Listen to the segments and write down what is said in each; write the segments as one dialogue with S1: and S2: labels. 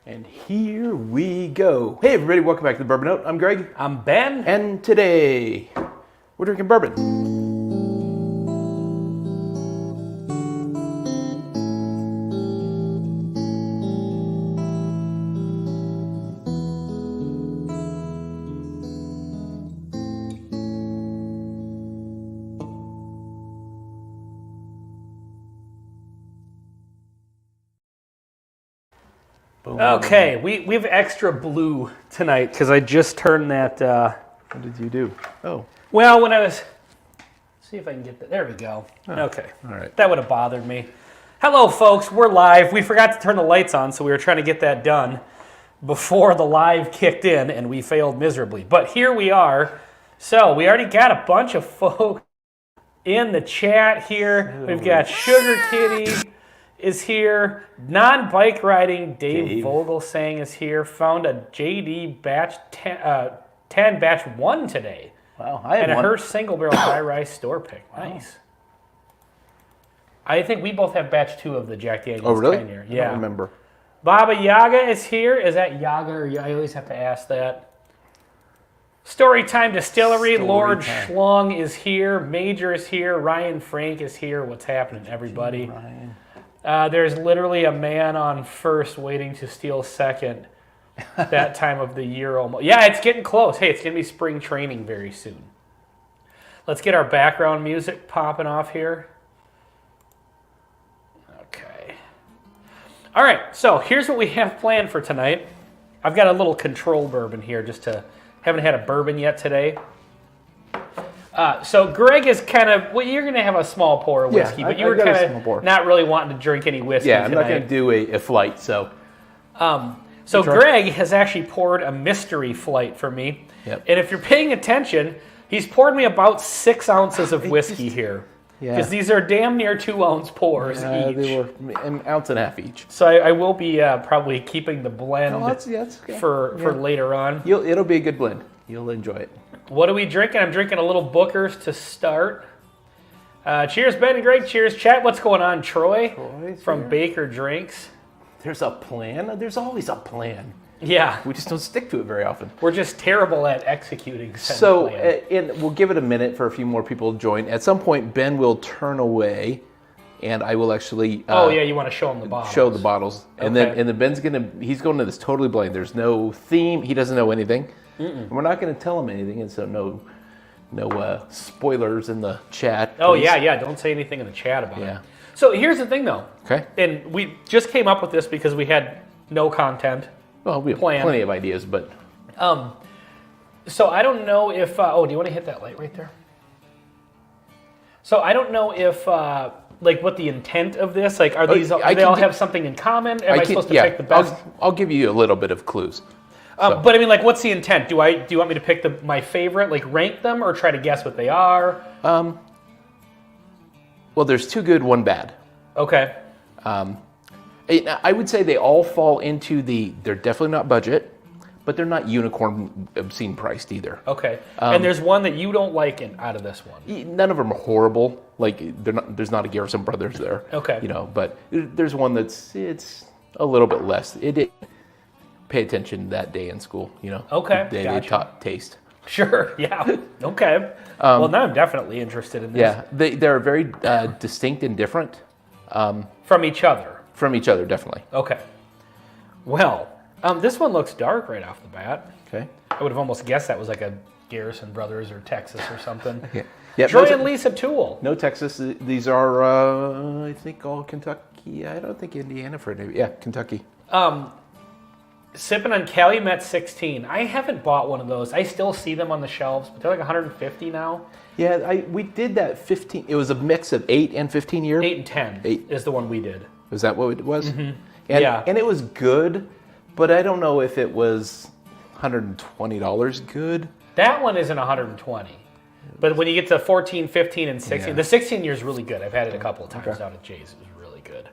S1: And here we go. Hey everybody, welcome back to the Bourbon Note. I'm Greg.
S2: I'm Ben.
S1: And today, we're drinking bourbon.
S2: Okay, we have extra blue tonight because I just turned that.
S1: What did you do? Oh.
S2: Well, when I was. See if I can get that. There we go.
S1: Oh,
S2: okay.
S1: All right.
S2: That would have bothered me. Hello, folks. We're live. We forgot to turn the lights on, so we were trying to get that done before the live kicked in, and we failed miserably. But here we are. So we already got a bunch of folks in the chat here. We've got Sugar Kitty is here. Non-bike riding Dave Vogelsang is here. Found a JD batch 10 batch 1 today.
S1: Wow, I had
S2: and
S1: one.
S2: her single barrel high rise store pick. Nice. Wow. I think we both have batch 2 of the Jack Daniel's.
S1: Oh, really?
S2: 10 year.
S1: I
S2: Yeah.
S1: don't remember.
S2: Baba Yaga is here. Is that Yaga or I always have to ask that. Storytime Distillery. Lord Schlong is here. Major is here. Ryan Frank is here. What's happening, everybody?
S1: Ryan.
S2: There's literally a man on first waiting to steal second that time of the year almost. Yeah, it's getting close. Hey, it's going to be spring training very soon. Let's get our background music popping off here. Okay. All right, so here's what we have planned for tonight. I've got a little control bourbon here haven't had a bourbon yet today. So Greg is kind of, well, you're going to have a small pour of whiskey, but you were kind of not really wanting to drink any whiskey
S1: tonight. I'm not going to do a flight, so.
S2: So Greg has actually poured a mystery flight for me.
S1: Yep.
S2: And if you're paying attention, he's poured me about 6 ounces of whiskey here. Because these are damn near 2-ounce pours each.
S1: They were an ounce and a half each.
S2: So I will be probably keeping the blend
S1: okay.
S2: for later on.
S1: It'll be a good blend. You'll enjoy it.
S2: What are we drinking? I'm drinking a little Booker's to start. Cheers, Ben and Greg. Cheers, chat. What's going on, Troy?
S1: Troy's
S2: from
S1: here.
S2: Baker Drinks.
S1: There's a plan. There's always a plan.
S2: Yeah.
S1: We just don't stick to it very often.
S2: We're just terrible at executing said
S1: So,
S2: plan.
S1: and we'll give it a minute for a few more people to join. At some point, Ben will turn away, and I will actually.
S2: You want to show him the bottles?
S1: Show the bottles, and
S2: Okay.
S1: then Ben's he's going to this totally blind. There's no theme. He doesn't know anything. And we're not going to tell him anything, and so no spoilers in the chat.
S2: Oh
S1: please.
S2: yeah. Don't say anything in the chat about
S1: Yeah.
S2: it. So here's the thing, though.
S1: Okay.
S2: And we just came up with this because we had no content.
S1: Well, we have plenty of ideas, but.
S2: So I don't know if. Do you want to hit that light right there? So I don't know if what the intent of this. Like, are these? Do they all have something in common? Am I supposed to pick the best?
S1: I'll give you a little bit of clues.
S2: But I mean, like, what's the intent? Do you want me to pick my favorite, like rank them, or try to guess what they are?
S1: Well, there's 2 good, 1 bad.
S2: Okay.
S1: I would say they all fall into they're definitely not budget, but they're not unicorn obscene priced either.
S2: Okay. And there's one that you don't like out of this one.
S1: None of them are horrible. Like there's not a Garrison Brothers there.
S2: Okay.
S1: But there's one it's a little bit less. Pay attention that day in school.
S2: Okay.
S1: The day they taught taste.
S2: Sure. Yeah. Okay. Well, now I'm definitely interested in this.
S1: Yeah, they're very distinct and different
S2: From each other.
S1: From each other, definitely.
S2: Okay. Well, this one looks dark right off the bat.
S1: Okay.
S2: I would have almost guessed that was like a Garrison Brothers or Texas or something.
S1: Yeah.
S2: Troy and Lisa Toole.
S1: No Texas. These are, I think, all Kentucky. I don't think Indiana for it. Yeah, Kentucky.
S2: Sipping on Calumet 16. I haven't bought one of those. I still see them on the shelves, but they're like 150 now.
S1: Yeah, we did that 15. It was a mix of 8 and 15 year.
S2: 8 and 10 is the one we did.
S1: Was that what it was? Mm-hmm. And it was good, but I don't know if it was $120 good.
S2: That one isn't 120. But when you get to 14, 15, and 16, the 16 year is really good. I've had it a couple of times down at Jay's. It was really good.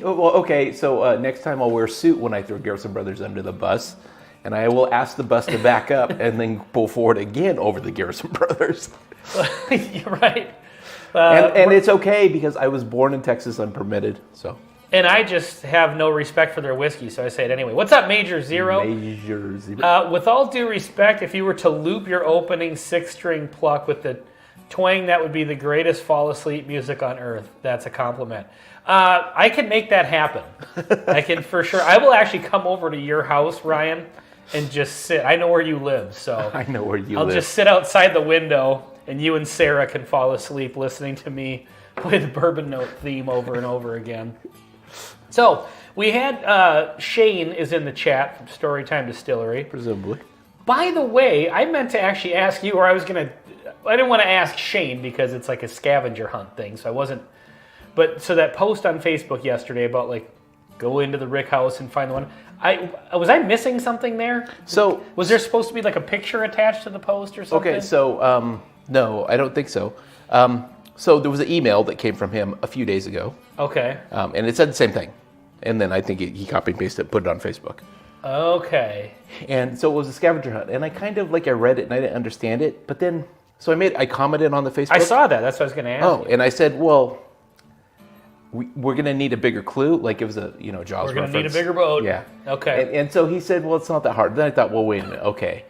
S1: Well, okay, so next time I'll wear a suit when I throw Garrison Brothers under the bus, and I will ask the bus to back up and then pull forward again over the Garrison Brothers.
S2: You're right.
S1: And it's okay because I was born in Texas unpermitted, so.
S2: And I just have no respect for their whiskey, so I say it anyway. What's up, Major Zero?
S1: Major Zero.
S2: With all due respect, if you were to loop your opening 6-string pluck with the twang, that would be the greatest fall asleep music on earth. That's a compliment. I can make that happen. I can for sure. I will actually come over to your house, Ryan, and just sit. I know where you live, so
S1: I know where you
S2: I'll
S1: live.
S2: just sit outside the window, and you and Sarah can fall asleep listening to me play the Bourbon Note theme over and over again. So we had Shane is in the chat from Storytime Distillery.
S1: Presumably.
S2: By the way, I meant to actually ask you, or I didn't want to ask Shane because it's like a scavenger hunt thing, so I wasn't. But so that post on Facebook yesterday about like go into the Rick house and find the one. Was I missing something there?
S1: So
S2: was there supposed to be like a picture attached to the post or something?
S1: Okay, so no, I don't think so. So there was an email that came from him a few days ago.
S2: Okay.
S1: And it said the same thing. And then I think he copied and pasted it, put it on Facebook.
S2: Okay.
S1: And so it was a scavenger hunt. And I kind of like I read it and I didn't understand it. But then, so I commented on the Facebook.
S2: I saw that. That's what I was going to ask.
S1: Oh,
S2: you.
S1: and I said, well, we're going to need a bigger clue. Like it was a, Jaws reference.
S2: We're going to need a bigger boat.
S1: Yeah.
S2: Okay.
S1: And so he said, well, it's not that hard. Then I thought, well, wait a minute. Okay.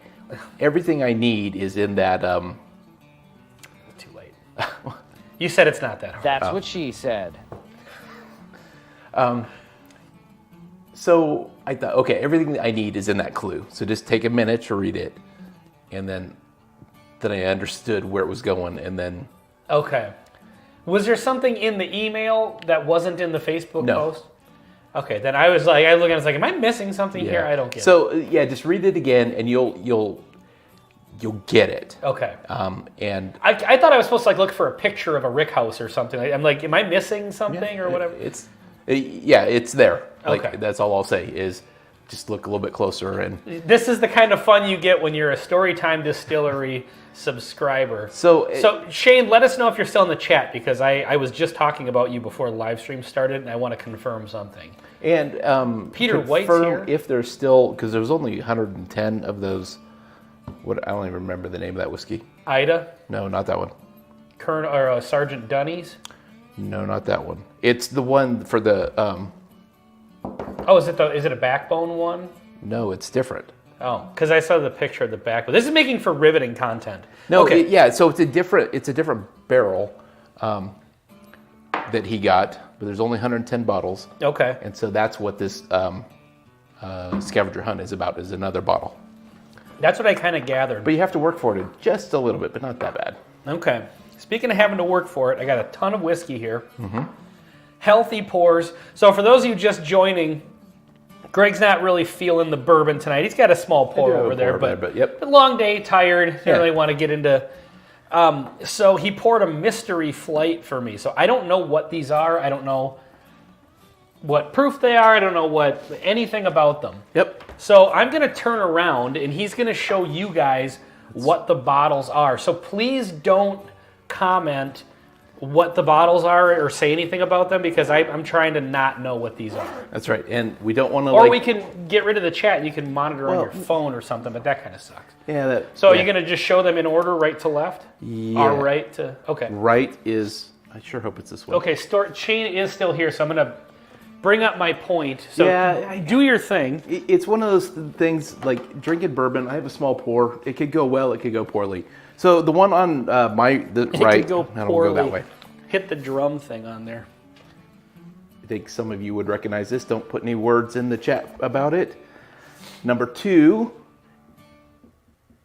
S1: Everything I need is in that.
S2: Too late. You said it's not that hard.
S3: That's what she said.
S1: So I thought, okay, everything I need is in that clue. So just take a minute to read it. And then I understood where it was going. And then.
S2: Okay. Was there something in the email that wasn't in the Facebook post? Okay, then I was like, I look at it, I was like, am I missing something here? I don't get it.
S1: So yeah, just read it again and you'll get it.
S2: Okay.
S1: And
S2: I thought I was supposed to like look for a picture of a Rick house or something. I'm like, am I missing something or whatever?
S1: It's there. Like
S2: Okay.
S1: that's all I'll say is just look a little bit closer and
S2: This is the kind of fun you get when you're a Storytime Distillery subscriber.
S1: So
S2: Shane, let us know if you're still in the chat because I was just talking about you before the live stream started and I want to confirm something.
S1: And
S2: Peter White's
S1: confirm
S2: here.
S1: if there's still, because there was only 110 of those. I don't even remember the name of that whiskey.
S2: Ida,
S1: No, not that one.
S2: Colonel or Sergeant Dunnies.
S1: No, not that one. It's the one for the.
S2: Oh, is it a backbone one?
S1: No, it's different.
S2: Oh, because I saw the picture of the back. But this is making for riveting content.
S1: No,
S2: okay.
S1: So it's a different barrel that he got, but there's only 110 bottles.
S2: Okay.
S1: And so that's what this scavenger hunt is about, is another bottle.
S2: That's what I kind of gathered.
S1: But you have to work for it just a little bit, but not that bad.
S2: Okay. Speaking of having to work for it, I got a ton of whiskey here. Healthy pours. So for those of you just joining, Greg's not really feeling the bourbon tonight. He's got a small pour over there, but
S1: yep.
S2: a long day, tired. Didn't
S1: Yeah.
S2: really want to get into. So he poured a mystery flight for me. So I don't know what these are. I don't know what proof they are. I don't know anything about them.
S1: Yep.
S2: So I'm going to turn around and he's going to show you guys what the bottles are. So please don't comment what the bottles are or say anything about them because I'm trying to not know what these are.
S1: That's right. And we don't want to
S2: Or we can get rid of the chat and you can monitor on
S1: Well,
S2: your phone or something, but that kind of sucks.
S1: Yeah.
S2: So are you going to just show them in order, right to left?
S1: Yeah.
S2: Or right to... Okay.
S1: Right is... I sure hope it's this one.
S2: Okay, Shane is still here, so I'm going to bring up my point. So
S1: Yeah,
S2: do your thing.
S1: It's one of those things like drinking bourbon. I have a small pour. It could go well. It could go poorly. So the one on the right,
S2: It could go
S1: I don't
S2: poorly.
S1: go that way.
S2: Hit the drum thing on there.
S1: I think some of you would recognize this. Don't put any words in the chat about it. Number 2,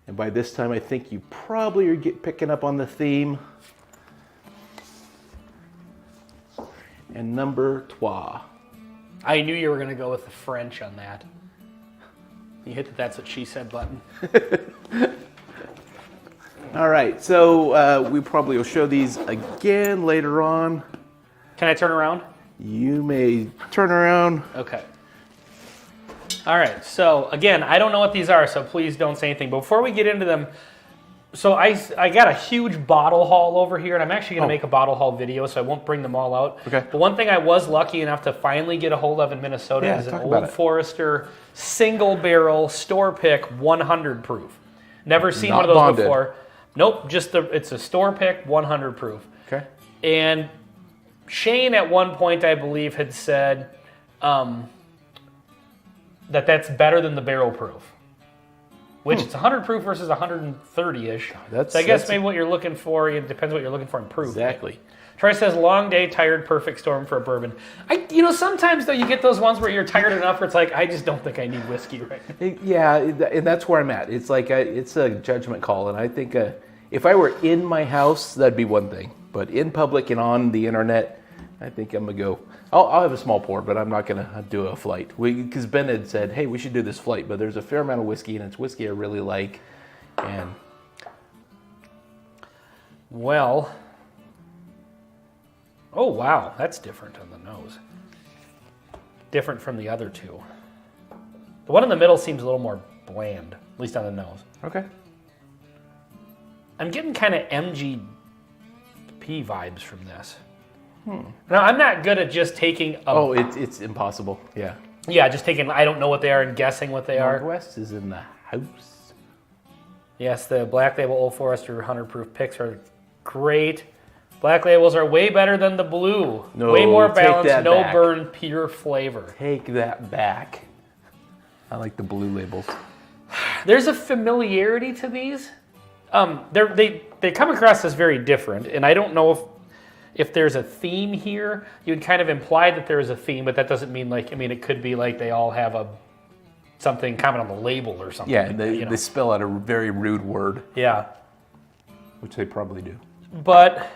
S1: and by this time I think you probably are picking up on the theme. And number 3.
S2: I knew you were going to go with the French on that. You hit the "that's what she said" button.
S1: All right, so we probably will show these again later on.
S2: Can I turn around?
S1: You may turn around.
S2: Okay. All right, so again, I don't know what these are, so please don't say anything. But before we get into them, so I got a huge bottle haul over here, and I'm actually going to make a bottle haul video, so I won't bring them all out.
S1: Okay.
S2: But one thing I was lucky enough to finally get a hold of in Minnesota is an Old Forester single barrel store pick 100 proof. Never seen one of those
S1: bonded.
S2: before. Nope, it's a store pick 100 proof.
S1: Okay.
S2: And Shane at one point, I believe, had said that's better than the barrel proof. Which it's 100 proof versus 130-ish. So I guess maybe what you're looking for, it depends what you're looking for in proof.
S1: Exactly.
S2: Troy says, long day, tired, perfect storm for a bourbon. Sometimes, though, you get those ones where you're tired enough where it's like, I just don't think I need whiskey right now.
S1: Yeah, and that's where I'm at. It's like, it's a judgment call. And I think if I were in my house, that'd be one thing. But in public and on the internet, I think I'm going to go, I'll have a small pour, but I'm not going to do a flight. Because Ben had said, hey, we should do this flight. But there's a fair amount of whiskey, and it's whiskey I really like. And
S2: well... Oh, wow, that's different on the nose. Different from the other two. The one in the middle seems a little more bland, at least on the nose.
S1: Okay.
S2: I'm getting kind of MGP vibes from this. Now, I'm not good at just taking
S1: it's impossible, yeah.
S2: Yeah, just taking, I don't know what they are and guessing what they are.
S1: Northwest is in the house.
S2: Yes, the Black Label Old Forester 100 proof picks are great. Black labels are way better than the blue.
S1: No,
S2: way more
S1: take
S2: balanced,
S1: that
S2: no
S1: back.
S2: burn, pure flavor.
S1: Take that back. I like the blue labels.
S2: There's a familiarity to these. They come across as very different, and I don't know if there's a theme here. You would kind of imply that there is a theme, but that doesn't mean it could be like they all have something common on the label or something.
S1: Yeah, and they spell out a very rude word.
S2: Yeah.
S1: Which they probably do.
S2: But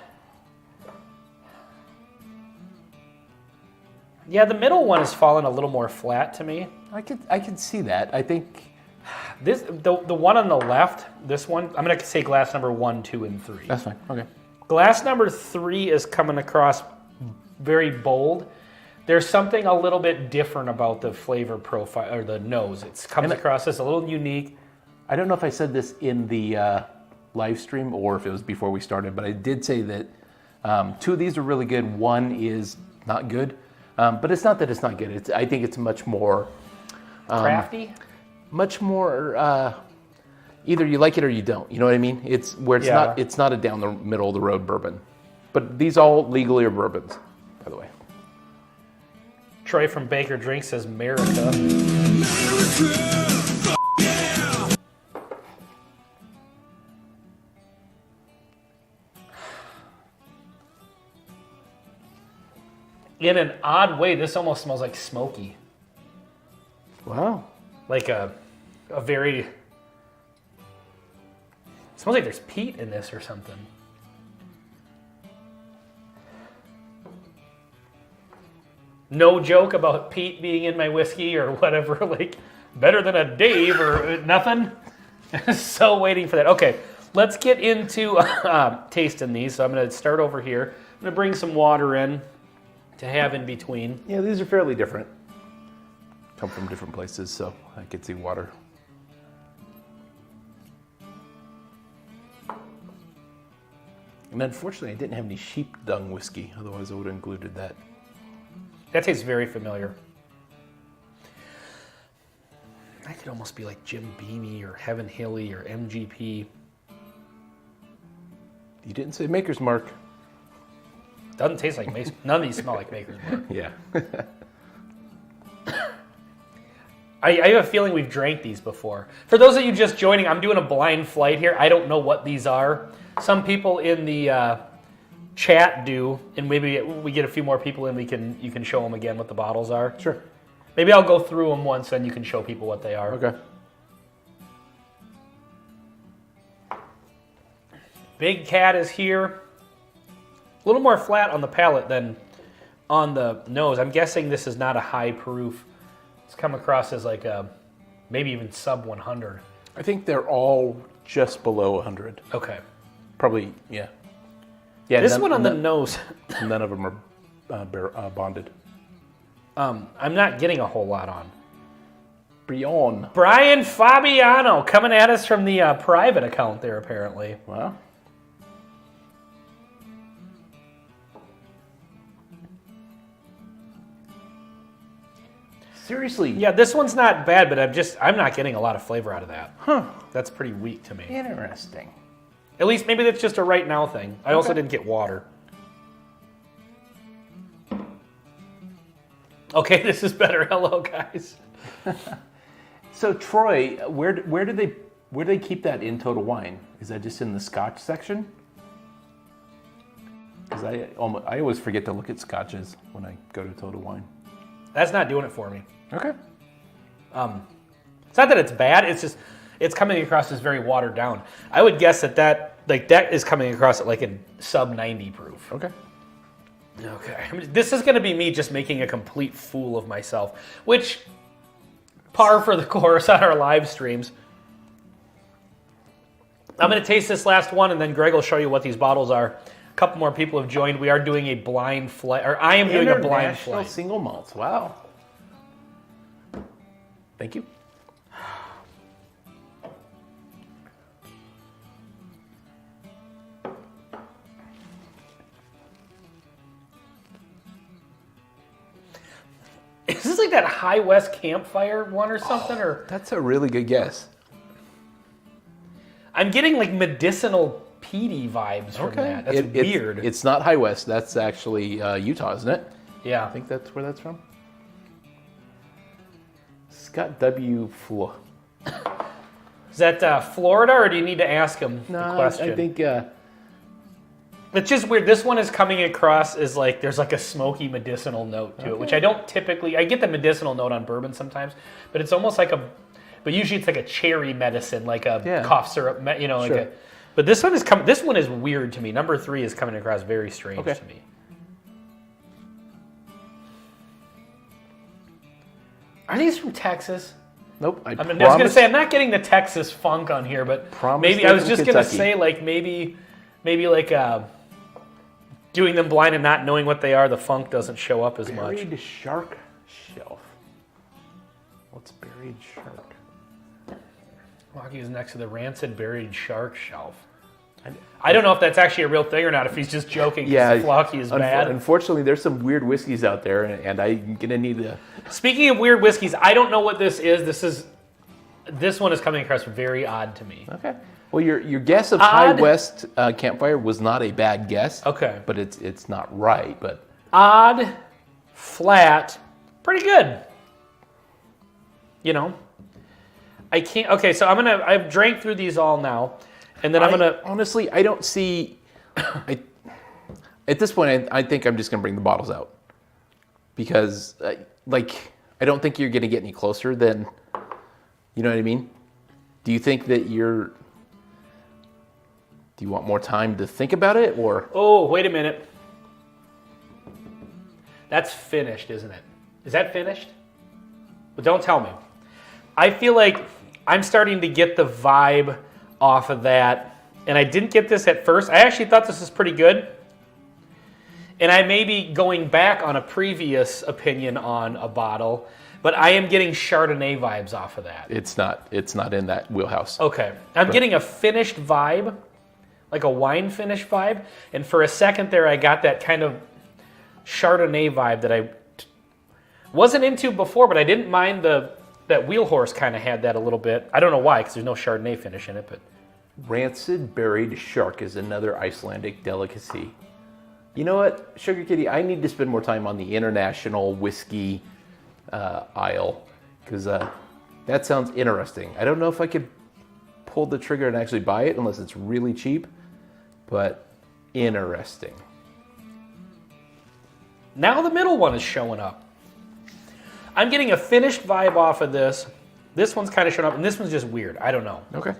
S2: yeah, the middle one has fallen a little more flat to me.
S1: I could see that. I think
S2: the one on the left, this one, I'm going to say glass number 1, 2, and 3.
S1: that's fine. Okay.
S2: Glass number 3 is coming across very bold. There's something a little bit different about the flavor profile, or the nose. It comes across as a little unique.
S1: I don't know if I said this in the live stream or if it was before we started, but I did say that 2 of these are really good. 1 is not good. But it's not that it's not good. I think it's much more...
S2: crafty?
S1: Much more... either you like it or you don't. You know what I mean? It's where it's not a down the middle of the road bourbon. But these all legally are bourbons, by the way.
S2: Troy from Baker Drink says America. In an odd way, this almost smells like smoky.
S1: Wow.
S2: Like a very... It smells like there's peat in this or something. No joke about peat being in my whiskey or whatever, like better than a Dave or nothing. So waiting for that. Okay, let's get into tasting these. So I'm going to start over here. I'm going to bring some water in to have in between.
S1: Yeah, these are fairly different. Come from different places, so I could see water. And unfortunately, I didn't have any sheep dung whiskey. Otherwise, I would have included that.
S2: That tastes very familiar. That could almost be like Jim Beamy or Heaven Hilly or MGP.
S1: You didn't say Maker's Mark.
S2: Doesn't taste like Maker's. None of these smell like Maker's Mark.
S1: Yeah.
S2: I have a feeling we've drank these before. For those of you just joining, I'm doing a blind flight here. I don't know what these are. Some people in the chat do, and maybe we get a few more people in, you can show them again what the bottles are.
S1: Sure.
S2: Maybe I'll go through them once, and you can show people what they are.
S1: Okay.
S2: Big Cat is here. A little more flat on the palate than on the nose. I'm guessing this is not a high proof. It's come across as like a maybe even sub 100.
S1: I think they're all just below 100.
S2: Okay.
S1: Probably, yeah. Yeah.
S2: This one on the nose.
S1: None of them are bonded.
S2: I'm not getting a whole lot on. Brian Fabiano coming at us from the private account there, apparently.
S1: Wow. Seriously.
S2: Yeah, this one's not bad, but I'm not getting a lot of flavor out of that.
S1: Huh.
S2: That's pretty weak to me.
S1: Interesting.
S2: At least maybe that's just a right now thing. I also didn't get water. Okay, this is better. Hello, guys.
S1: So Troy, where do they keep that in Total Wine? Is that just in the Scotch section? Because I always forget to look at Scotches when I go to Total Wine.
S2: That's not doing it for me.
S1: Okay.
S2: It's not that it's bad. It's just it's coming across as very watered down. I would guess that is coming across at like a sub 90 proof.
S1: Okay.
S2: Okay. I mean, this is going to be me just making a complete fool of myself, which par for the course on our live streams. I'm going to taste this last one, and then Greg will show you what these bottles are. A couple more people have joined. We are doing a blind flight, or I am doing a blind
S1: International
S2: flight.
S1: single malts. Wow. Thank you.
S2: Is this like that High West campfire one or something? Or
S1: That's a really good guess.
S2: I'm getting like medicinal peaty vibes from that. That's weird.
S1: It's not High West. That's actually Utah, isn't it?
S2: Yeah.
S1: I think that's where that's from. Scott W. Flo.
S2: Is that Florida, or do you need to ask him the
S1: No,
S2: question?
S1: I think
S2: It's just weird. This one is coming across as like there's like a smoky medicinal note to it, which I don't typically. I get the medicinal note on bourbon sometimes, but it's almost like but usually it's like a cherry medicine, like a cough syrup, like
S1: Sure.
S2: But this one is coming. This one is weird to me. Number 3 is coming across very strange to me. Are these from Texas?
S1: Nope.
S2: I was going to say I'm not getting the Texas funk on here, but maybe I was just going to say like maybe like doing them blind and not knowing what they are, the funk doesn't show up as much.
S1: Buried shark shelf. What's buried shark?
S2: Rocky is next to the rancid buried shark shelf. I don't know if that's actually a real thing or not, if he's just joking because Flocky is bad.
S1: Unfortunately, there's some weird whiskeys out there, and I'm going to need to...
S2: Speaking of weird whiskeys, I don't know what this is. This one is coming across very odd to me.
S1: Okay. Well, your guess of High West Campfire was not a bad guess.
S2: Okay.
S1: But it's not right, but...
S2: Odd, flat, pretty good. You know? I can't... Okay, so I've drank through these all now, and then I'm going to...
S1: Honestly, I don't see... at this point, I think I'm just going to bring the bottles out. Because, I don't think you're going to get any closer than... You know what I mean? Do you think that you're... Do you want more time to think about it, or?
S2: Oh, wait a minute. That's finished, isn't it? Is that finished? But don't tell me. I feel like I'm starting to get the vibe off of that, and I didn't get this at first. I actually thought this was pretty good, and I may be going back on a previous opinion on a bottle, but I am getting Chardonnay vibes off of that.
S1: It's not in that wheelhouse.
S2: Okay. I'm getting a finished vibe, like a wine finish vibe. And for a second there, I got that kind of Chardonnay vibe that I wasn't into before, but I didn't mind that Wheel Horse kind of had that a little bit. I don't know why, because there's no Chardonnay finish in it, but...
S1: Rancid buried shark is another Icelandic delicacy. You know what, Sugar Kitty, I need to spend more time on the international whiskey aisle, because that sounds interesting. I don't know if I could pull the trigger and actually buy it unless it's really cheap, but interesting.
S2: Now the middle one is showing up. I'm getting a finished vibe off of this. This one's kind of showing up, and this one's just weird. I don't know.
S1: Okay.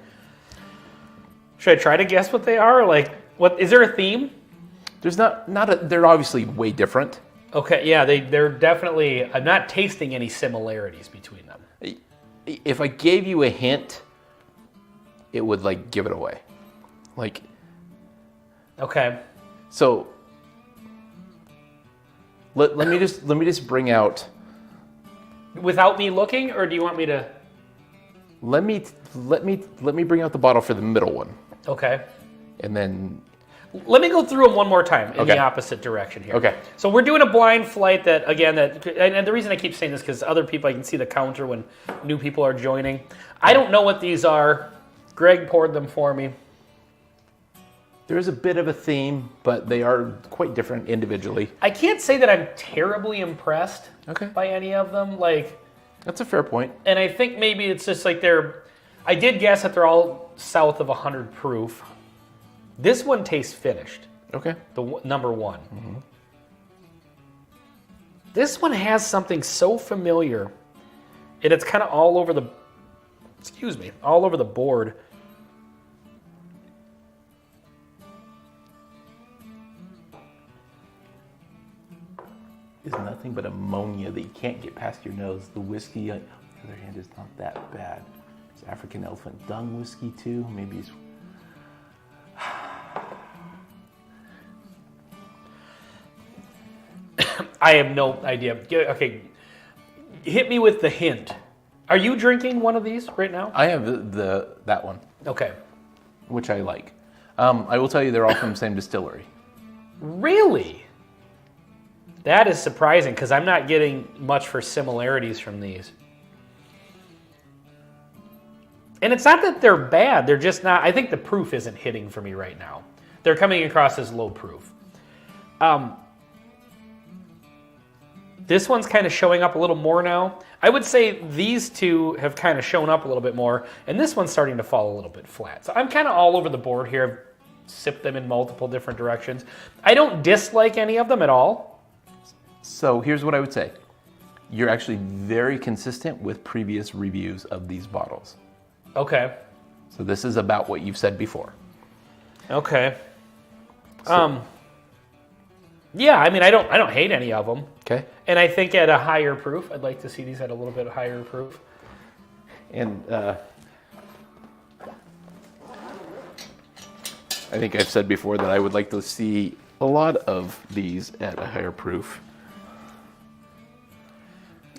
S2: Should I try to guess what they are? Like, what is there a theme?
S1: There's they're obviously way different.
S2: Okay, yeah, they're definitely... I'm not tasting any similarities between them.
S1: If I gave you a hint, it would, give it away.
S2: Okay.
S1: So, let me just bring out...
S2: Without me looking, or do you want me to...
S1: Let me bring out the bottle for the middle one.
S2: Okay.
S1: And then...
S2: Let me go through them one more time in the opposite direction here.
S1: Okay.
S2: So we're doing a blind flight and the reason I keep saying this because other people, I can see the counter when new people are joining. I don't know what these are. Greg poured them for me.
S1: There is a bit of a theme, but they are quite different individually.
S2: I can't say that I'm terribly impressed
S1: Okay.
S2: by any of them. Like,
S1: That's a fair point.
S2: and I think maybe it's just like I did guess that they're all south of 100 proof. This one tastes finished.
S1: Okay.
S2: The number one. Mm-hmm. This one has something so familiar, and it's kind of all over the, all over the board.
S1: Is nothing but ammonia that you can't get past your nose. The whiskey, on the other hand, is not that bad. It's African elephant dung whiskey too. Maybe it's.
S2: I have no idea. Okay, hit me with the hint. Are you drinking one of these right now?
S1: I have that one,
S2: Okay.
S1: which I like. I will tell you, they're all from the same distillery.
S2: Really? That is surprising because I'm not getting much for similarities from these. And it's not that they're bad, they're just not, I think the proof isn't hitting for me right now. They're coming across as low proof. This one's kind of showing up a little more now. I would say these two have kind of shown up a little bit more, and this one's starting to fall a little bit flat. So I'm kind of all over the board here. I've sipped them in multiple different directions. I don't dislike any of them at all.
S1: So here's what I would say. You're actually very consistent with previous reviews of these bottles.
S2: Okay.
S1: So this is about what you've said before.
S2: Okay. Yeah, I mean, I don't hate any of them.
S1: Okay.
S2: And I think at a higher proof, I'd like to see these at a little bit higher proof.
S1: And I think I've said before that I would like to see a lot of these at a higher proof.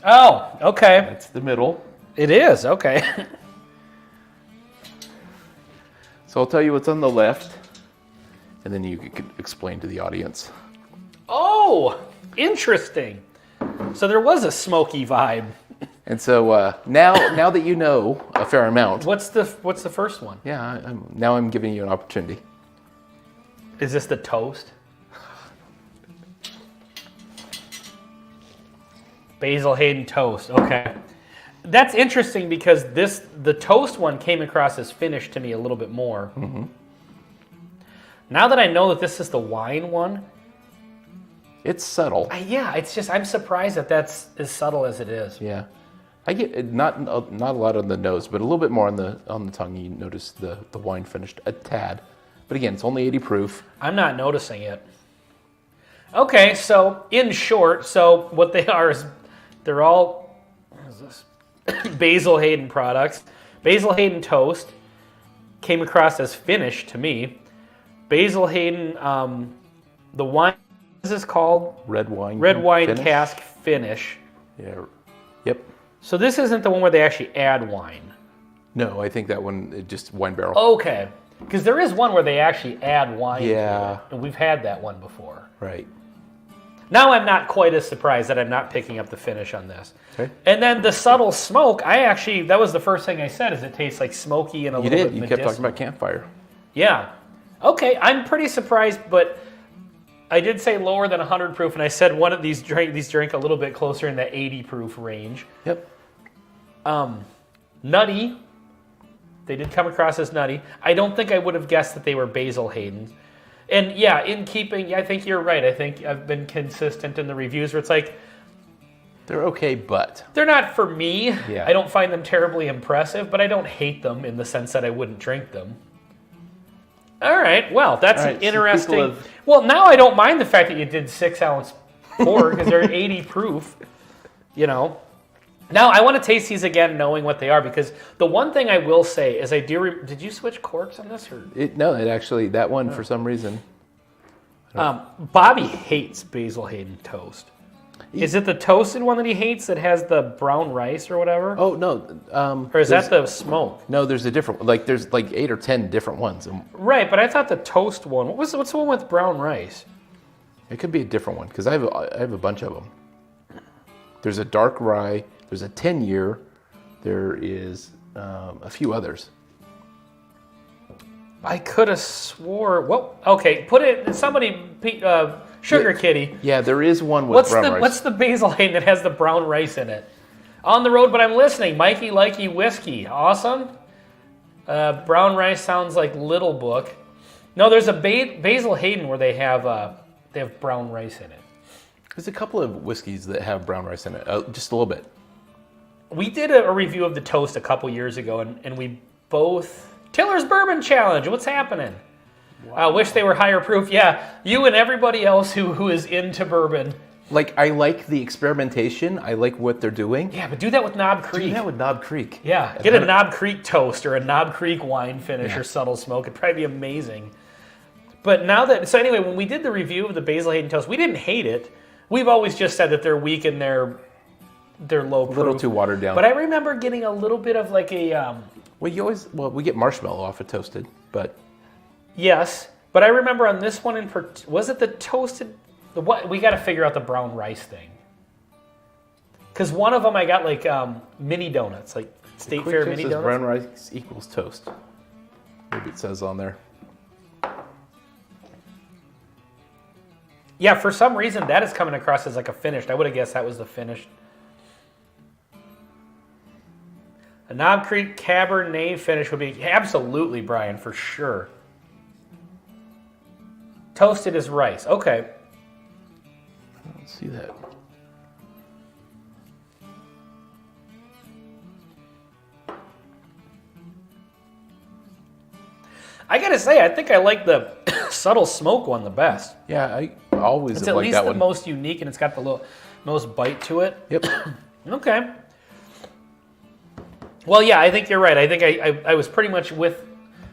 S2: Oh, okay.
S1: That's the middle.
S2: It is, okay.
S1: So I'll tell you what's on the left, and then you could explain to the audience.
S2: Oh, interesting. So there was a smoky vibe.
S1: And so now that you know a fair amount,
S2: What's the first one?
S1: yeah, now I'm giving you an opportunity.
S2: Is this the toast? Basil Hayden toast. Okay. That's interesting because the toast one came across as finished to me a little bit more. Mm-hmm. Now that I know that this is the wine one,
S1: It's subtle.
S2: yeah, it's just I'm surprised that that's as subtle as it is.
S1: Yeah, I get not a lot on the nose, but a little bit more on the tongue. You notice the wine finished a tad, but again, it's only 80 proof.
S2: I'm not noticing it. Okay, so in short, so what they are is they're all what is this? Basil Hayden products. Basil Hayden toast came across as finished to me. Basil Hayden, the wine. What is this called?
S1: Red wine.
S2: Red wine
S1: finish.
S2: cask finish.
S1: Yeah. Yep.
S2: So this isn't the one where they actually add wine.
S1: No, I think that one it just wine barrel.
S2: Okay, because there is one where they actually add wine.
S1: Yeah.
S2: To it, and we've had that one before.
S1: Right.
S2: Now I'm not quite as surprised that I'm not picking up the finish on this.
S1: Okay.
S2: And then the subtle smoke, that was the first thing I said, is it tastes like smoky and a
S1: You
S2: little
S1: did.
S2: bit
S1: You kept talking
S2: medicinal.
S1: about campfire.
S2: Yeah. Okay, I'm pretty surprised, but I did say lower than 100 proof, and I said one of these drink a little bit closer in the 80 proof range.
S1: Yep.
S2: Nutty. They did come across as nutty. I don't think I would have guessed that they were Basil Hayden. And yeah, in keeping, I think you're right. I think I've been consistent in the reviews where it's like,
S1: They're okay, but
S2: they're not for me.
S1: Yeah.
S2: I don't find them terribly impressive, but I don't hate them in the sense that I wouldn't drink them. All right, well, that's
S1: All right,
S2: an
S1: so
S2: interesting...
S1: people have-
S2: Well, now I don't mind the fact that you did 6-ounce pour because they're 80 proof, you know. Now, I want to taste these again knowing what they are because the one thing I will say is I do... Did you switch corks on this? Or?
S1: that one for some reason.
S2: Bobby hates Basil Hayden toast. Is it the toasted one that he hates that has the brown rice or whatever?
S1: Oh no.
S2: Or is that the smoke?
S1: No, there's a different one. Like there's like 8 or 10 different ones.
S2: Right, but I thought the toast one. What's the one with brown rice?
S1: It could be a different one because I have a bunch of them. There's a dark rye. There's a 10-year. There is a few others.
S2: I could have swore. Well, okay, put it. Somebody, Sugar Kitty.
S1: Yeah, there is one with brown rice.
S2: What's the Basil Hayden that has the brown rice in it? On the road, but I'm listening. Mikey Likey Whiskey. Awesome. Brown rice sounds like Little Book. No, there's a Basil Hayden where they have brown rice in it.
S1: There's a couple of whiskeys that have brown rice in it, just a little bit.
S2: We did a review of the toast a couple years ago, and we both... Tiller's Bourbon Challenge, what's happening? Wow. I wish they were higher proof. Yeah, you and everybody else who is into bourbon.
S1: Like, I like the experimentation. I like what they're doing.
S2: Yeah, but do that with Knob Creek.
S1: Do that with Knob Creek.
S2: Yeah, get a Knob Creek toast or a Knob Creek wine finish or subtle smoke. It'd probably be amazing. But now that... So anyway, when we did the review of the Basil Hayden toast, we didn't hate it. We've always just said that they're weak and they're low proof.
S1: A little too watered down.
S2: But I remember getting a little bit of like a...
S1: we get marshmallow off of toasted, but...
S2: Yes, but I remember on this one, was it the toasted... we got to figure out the brown rice thing. Because one of them I got like mini donuts, like State Fair mini donuts.
S1: Brown rice equals toast. Maybe it says on there.
S2: Yeah, for some reason that is coming across as like a finished. I would have guessed that was the finished. A Knob Creek Cabernet finish would be absolutely, Brian, for sure. Toasted as rice. Okay.
S1: I don't see that.
S2: I gotta say, I think I like the subtle smoke one the best.
S1: Yeah, I always
S2: It's
S1: have
S2: at
S1: liked
S2: least
S1: that
S2: the
S1: one.
S2: most unique, and it's got the most bite to it.
S1: Yep.
S2: Okay. Well, yeah, I think you're right. I think I was pretty much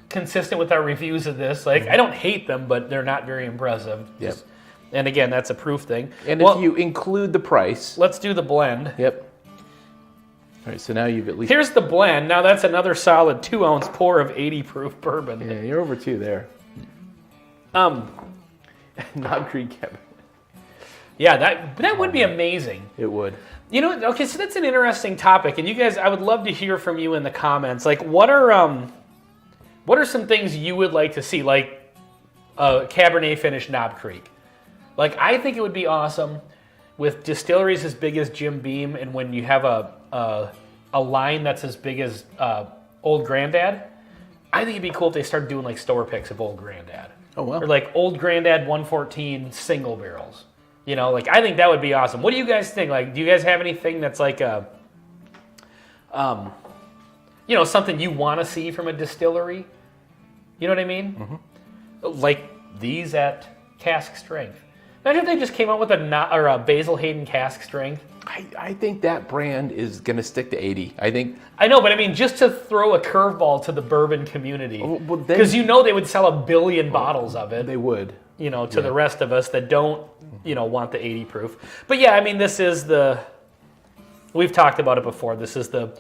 S2: consistent with our reviews of this. Like, I don't hate them, but they're not very impressive.
S1: Yep.
S2: And again, that's a proof thing.
S1: And if you include the price...
S2: Let's do the blend.
S1: Yep. All right, so now you've at least...
S2: Here's the blend. Now that's another solid 2-ounce pour of 80 proof bourbon.
S1: Yeah, you're over 2 there. Knob Creek Cabernet.
S2: Yeah, that would be amazing.
S1: It would.
S2: You know, okay, so that's an interesting topic, and you guys, I would love to hear from you in the comments. Like, what are some things you would like to see, like a Cabernet finished Knob Creek? Like, I think it would be awesome with distilleries as big as Jim Beam, and when you have a line that's as big as Old Grandad, I think it'd be cool if they started doing like store picks of Old Grandad.
S1: Oh, wow.
S2: Or like Old Grandad 114 single barrels. You know, like, I think that would be awesome. What do you guys think? Like, do you guys have anything that's like something you want to see from a distillery? You know what I mean? Mm-hmm. Like these at cask strength. Imagine if they just came out with a Basil Hayden cask strength.
S1: I think that brand is going to stick to 80.
S2: I know, but I mean, just to throw a curveball to the bourbon community.
S1: Well,
S2: because they would sell 1 billion bottles of it.
S1: They would.
S2: To the rest of us that don't, want the 80 proof. But yeah, I mean, this is we've talked about it before. This is the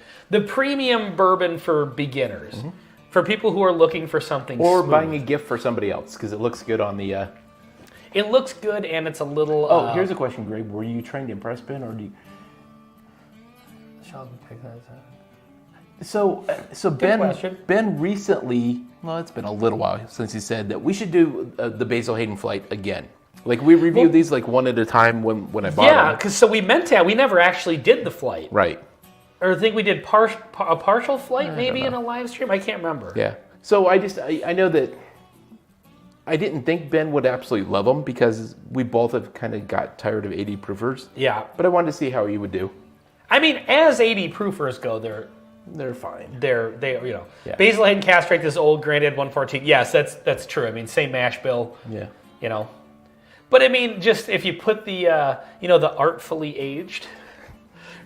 S2: premium bourbon for beginners. Mm-hmm. For people who are looking for something
S1: or
S2: smooth.
S1: buying a gift for somebody else because it looks good on the...
S2: It looks good, and it's a little...
S1: here's a question, Greg. Were you trying to impress Ben, or do you... So Ben recently... Well, it's been a little while since he said that we should do the Basil Hayden flight again. Like, we reviewed these like one at a time when I bought them.
S2: Yeah, because we meant to. We never actually did the flight.
S1: Right.
S2: Or I think we did a partial flight maybe in a live stream. I can't remember.
S1: Yeah. So I know that I didn't think Ben would absolutely love them because we both have kind of got tired of 80 proofers.
S2: Yeah.
S1: But I wanted to see how he would do.
S2: I mean, as 80 proofers go,
S1: they're fine.
S2: Yeah. Basil Hayden cask strength is Old Grandad 114. Yes, that's true. I mean, same mash bill.
S1: Yeah.
S2: But I mean, just if you put the the artfully aged,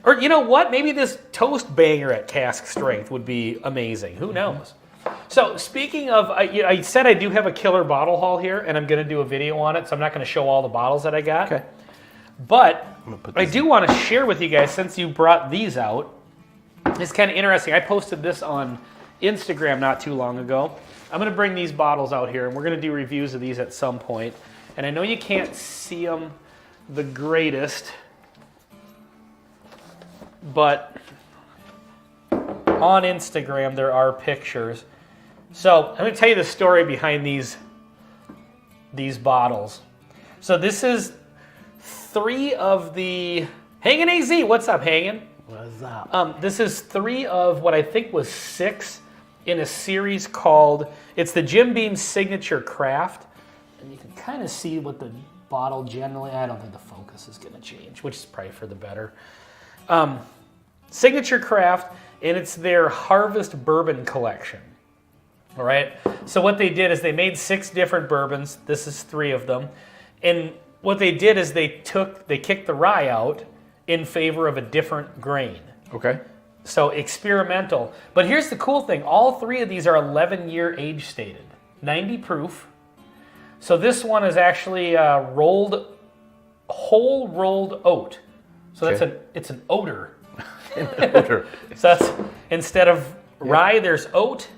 S2: or you know what, maybe this toast banger at cask strength would be amazing. Who knows? So speaking of, I said I do have a killer bottle haul here, and I'm going to do a video on it. So I'm not going to show all the bottles that I got.
S1: Okay.
S2: But I do want to share with you guys, since you brought these out. It's kind of interesting. I posted this on Instagram not too long ago. I'm going to bring these bottles out here, and we're going to do reviews of these at some point. And I know you can't see them the greatest, but on Instagram there are pictures. So I'm going to tell you the story behind these bottles. So this is 3 of the... Hangin' AZ, what's up, Hangin'?
S1: What's up?
S2: This is 3 of what I think was 6 in a series called... It's the Jim Beam Signature Craft. And you can kind of see what the bottle generally... I don't think the focus is going to change, which is probably for the better. Signature Craft, and it's their Harvest Bourbon Collection. All right? So what they did is they made 6 different bourbons. This is 3 of them. And what they did is they kicked the rye out in favor of a different grain.
S1: Okay.
S2: So experimental. But here's the cool thing. All 3 of these are 11-year age stated. 90 proof. So this one is actually whole rolled oat. So
S1: Okay.
S2: it's an odor.
S1: An odor.
S2: So that's, instead of rye, there's oat.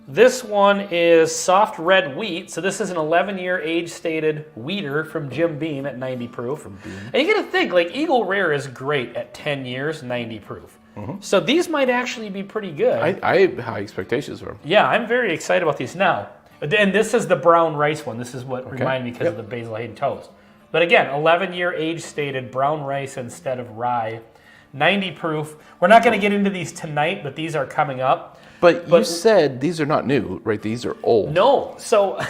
S2: This one is soft red wheat. So this is an 11-year age-stated wheater from Jim Beam at 90 proof. And you got to think, like Eagle Rare is great at 10 years, 90 proof. Mm-hmm. So these might actually be pretty good.
S1: I have high expectations for them.
S2: Yeah, I'm very excited about these now. And this is the brown rice one. This is what reminded me because of the Basil Hayden toast. But again, 11-year age-stated brown rice instead of rye. 90 proof. We're not going to get into these tonight, but these are coming up.
S1: But you said these are not new, right? These are old.
S2: No. So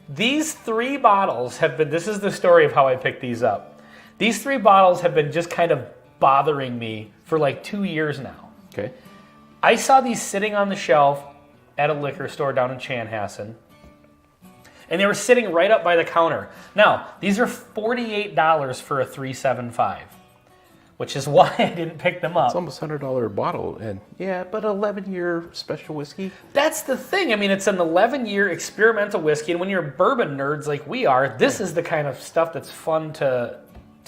S2: these 3 bottles have been, this is the story of how I picked these up. These 3 bottles have been just kind of bothering me for like 2 years now.
S1: Okay.
S2: I saw these sitting on the shelf at a liquor store down in Chanhassen. And they were sitting right up by the counter. Now, these are $48 for a 375. Which is why I didn't pick them up.
S1: It's almost $100 bottle, and but 11-year special whiskey.
S2: That's the thing. I mean, it's an 11-year experimental whiskey, and when you're bourbon nerds like we are, this is the kind of stuff that's fun to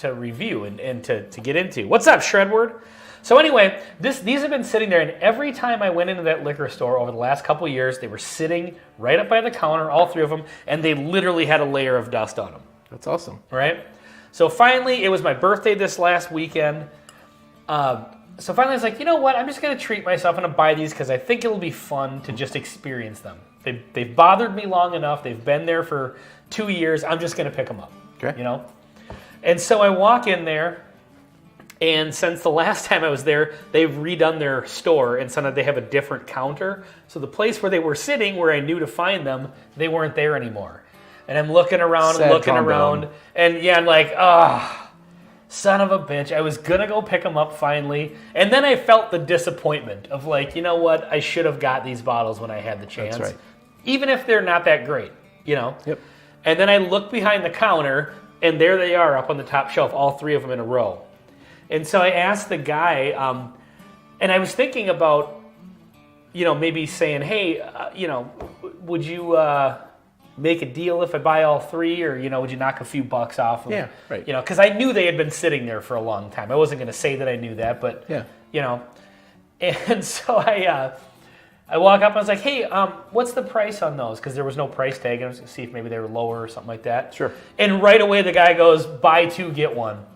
S2: review and to get into. What's up, Shredward? So anyway, these have been sitting there, and every time I went into that liquor store over the last couple of years, they were sitting right up by the counter, all 3 of them, and they literally had a layer of dust on them.
S1: That's awesome.
S2: Right? So finally, it was my birthday this last weekend. So finally I was like, you know what? I'm just going to treat myself. I'm going to buy these because I think it'll be fun to just experience them. They've bothered me long enough. They've been there for 2 years. I'm just going to pick them up.
S1: Okay.
S2: You know? And so I walk in there, and since the last time I was there, they've redone their store, and so now they have a different counter. So the place where they were sitting, where I knew to find them, they weren't there anymore. And I'm looking around and looking around. And I'm like, son of a bitch. I was going to go pick them up finally. And then I felt the disappointment of like, you know what? I should have got these bottles when I had the chance.
S1: That's right.
S2: Even if they're not that great, you know?
S1: Yep.
S2: And then I look behind the counter, and there they are up on the top shelf, all 3 of them in a row. And so I asked the guy, and I was thinking about, maybe saying, hey, would you... make a deal if I buy all 3, or would you knock a few bucks off?
S1: Yeah, right.
S2: Because I knew they had been sitting there for a long time. I wasn't going to say that I knew that, but And so I walk up and I was like, hey, what's the price on those? Because there was no price tag. I was going to see if maybe they were lower or something like that.
S1: Sure.
S2: And right away the guy goes, buy 2 get 1.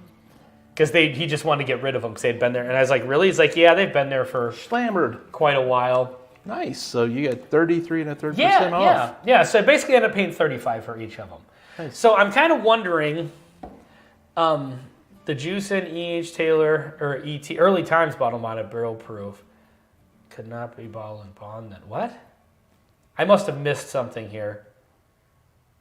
S2: Because he just wanted to get rid of them because they'd been there. And I was like, really? He's like, yeah, they've been there for
S1: Slammered.
S2: quite a while.
S1: Nice. So you get 33 1/3% off.
S2: Yeah. So I basically ended up paying $35 for each of them.
S1: Nice.
S2: So I'm kind of wondering, the Juice and E.H. Taylor or E.T. Early Times bottle mounted barrel proof could not be bottled and bond then. What? I must have missed something here.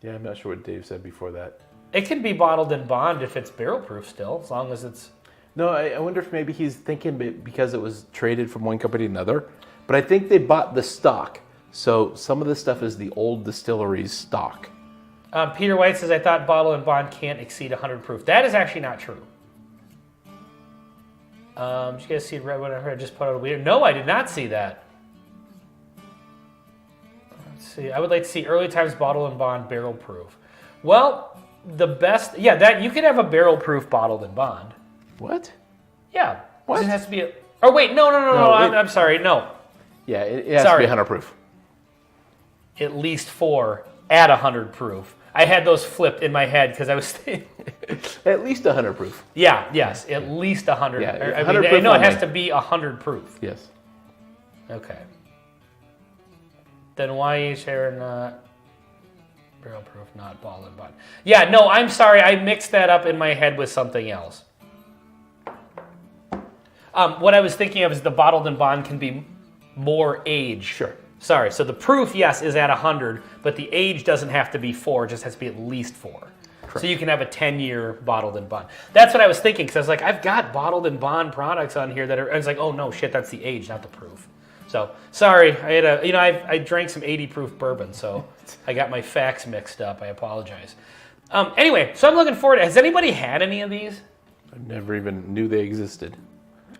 S1: Yeah, I'm not sure what Dave said before that.
S2: It can be bottled and bond if it's barrel proof still, as long as it's...
S1: No, I wonder if maybe he's thinking because it was traded from one company to another. But I think they bought the stock. So some of the stuff is the old distillery's stock.
S2: Peter White says, I thought bottle and bond can't exceed 100 proof. That is actually not true. Did you guys see Red One? I just put out a weird... No, I did not see that. Let's see. I would like to see early times bottle and bond barrel proof. Well, the best... Yeah, that you could have a barrel proof bottled and bond.
S1: What?
S2: Yeah.
S1: What?
S2: It has to be a... Oh, wait. No. I'm sorry. No.
S1: Yeah, it has to be 100 proof.
S2: At least 4 at 100 proof. I had those flipped in my head because I was thinking...
S1: At least 100 proof.
S2: Yeah, yes, at least 100.
S1: Yeah, 100
S2: I
S1: proof
S2: know it has
S1: only.
S2: to be 100 proof.
S1: Yes.
S2: Okay. Then why is there not barrel proof, not bottled and bond? Yeah, no, I'm sorry. I mixed that up in my head with something else. What I was thinking of is the bottled and bond can be more age.
S1: Sure.
S2: Sorry. So the proof, yes, is at 100, but the age doesn't have to be 4. It just has to be at least 4. Correct. So you can have a 10-year bottled and bond. That's what I was thinking, because I was like, I've got bottled and bond products on here that are. I was like, oh no, shit, that's the age, not the proof. So sorry, I had I drank some 80 proof bourbon, so I got my facts mixed up. I apologize. Anyway, so I'm looking forward. Has anybody had any of these?
S1: I never even knew they existed.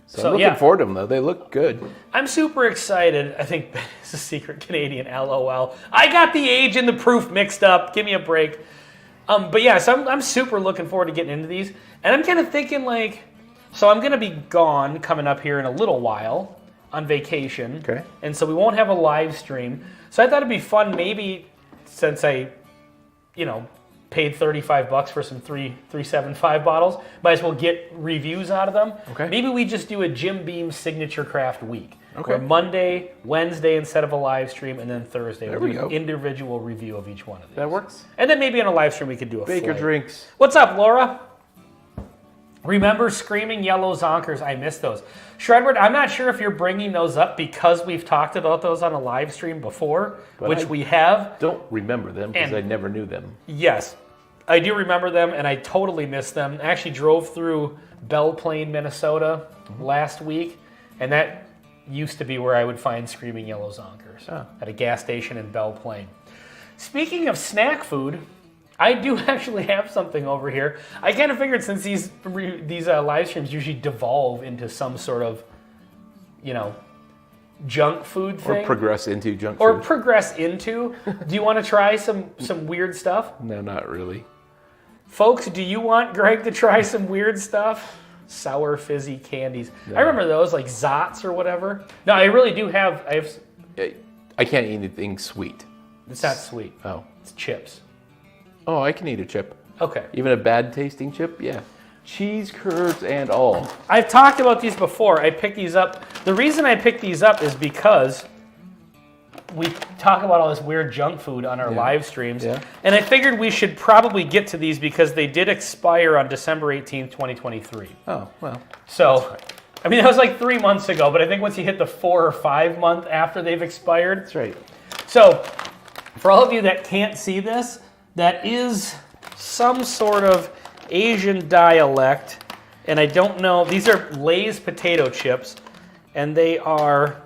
S1: So I'm looking forward to them, though. They look good.
S2: I'm super excited. I think Ben is a secret Canadian, LOL. I got the age and the proof mixed up. Give me a break. But yeah, so I'm super looking forward to getting into these. And I'm kind of thinking like, so I'm going to be gone coming up here in a little while on vacation.
S1: Okay.
S2: And so we won't have a live stream. So I thought it'd be fun maybe since I, paid $35 for some 375 bottles. Might as well get reviews out of them.
S1: Okay.
S2: Maybe we just do a Jim Beam Signature Craft week.
S1: Okay.
S2: Where Monday, Wednesday instead of a live stream, and then Thursday
S1: There
S2: we'll
S1: we
S2: do
S1: go.
S2: an individual review of each one of these.
S1: That works.
S2: And then maybe on a live stream we could do a
S1: Baker
S2: flight.
S1: drinks.
S2: What's up, Laura? Remember Screaming Yellow Zonkers? I missed those. Shredward, I'm not sure if you're bringing those up because we've talked about those on a live stream before,
S1: But
S2: which
S1: I
S2: we have.
S1: Don't remember them because
S2: And-
S1: I never knew them.
S2: Yes, I do remember them, and I totally missed them. I actually drove through Belle Plaine, Minnesota last week, and that used to be where I would find Screaming Yellow Zonkers at a gas station in Belle Plaine. Speaking of snack food, I do actually have something over here. I kind of figured since these live streams usually devolve into some sort of, junk food thing.
S1: Or progress into junk
S2: Or
S1: food.
S2: progress into. Do you want to try some weird stuff?
S1: No, not really.
S2: Folks, do you want Greg to try some weird stuff? Sour fizzy candies.
S1: No.
S2: I remember those, like Zots or whatever. No, I really do have.
S1: I can't eat anything sweet.
S2: It's not sweet.
S1: Oh.
S2: It's chips.
S1: Oh, I can eat a chip.
S2: Okay.
S1: Even a bad tasting chip? Yeah. Cheese curds and all.
S2: I've talked about these before. I picked these up. The reason I picked these up is because we talk about all this weird junk food on our live streams.
S1: Yeah.
S2: And I figured we should probably get to these because they did expire on December 18th, 2023.
S1: Oh, well.
S2: So, I mean, that was like 3 months ago, but I think once you hit the 4 or 5 month after they've expired.
S1: That's right.
S2: So, for all of you that can't see this, that is some sort of Asian dialect, and I don't know. These are Lay's potato chips, and they are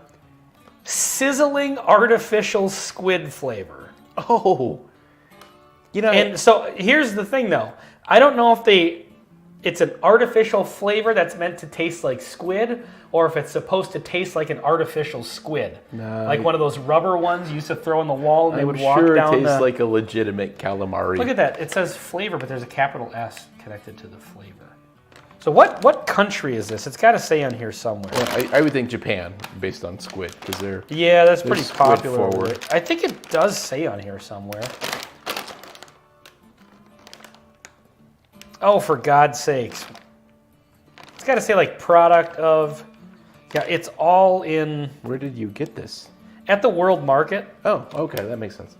S2: sizzling artificial squid flavor.
S1: Oh.
S2: And so here's the thing, though. I don't know if it's an artificial flavor that's meant to taste like squid, or if it's supposed to taste like an artificial squid.
S1: No.
S2: Like one of those rubber ones you used to throw on the wall and they would walk
S1: sure
S2: down
S1: it tastes like a legitimate calamari.
S2: Look at that. It says flavor, but there's a capital S connected to the flavor. So what country is this? It's got to say on here somewhere.
S1: Well, I would think Japan, based on squid, because they're...
S2: Yeah, that's
S1: they're
S2: pretty
S1: squid
S2: popular.
S1: forward.
S2: I think it does say on here somewhere. Oh, for God's sakes. It's got to say like product of... Yeah, it's all in...
S1: Where did you get this?
S2: At the World Market.
S1: Oh, okay, that makes sense.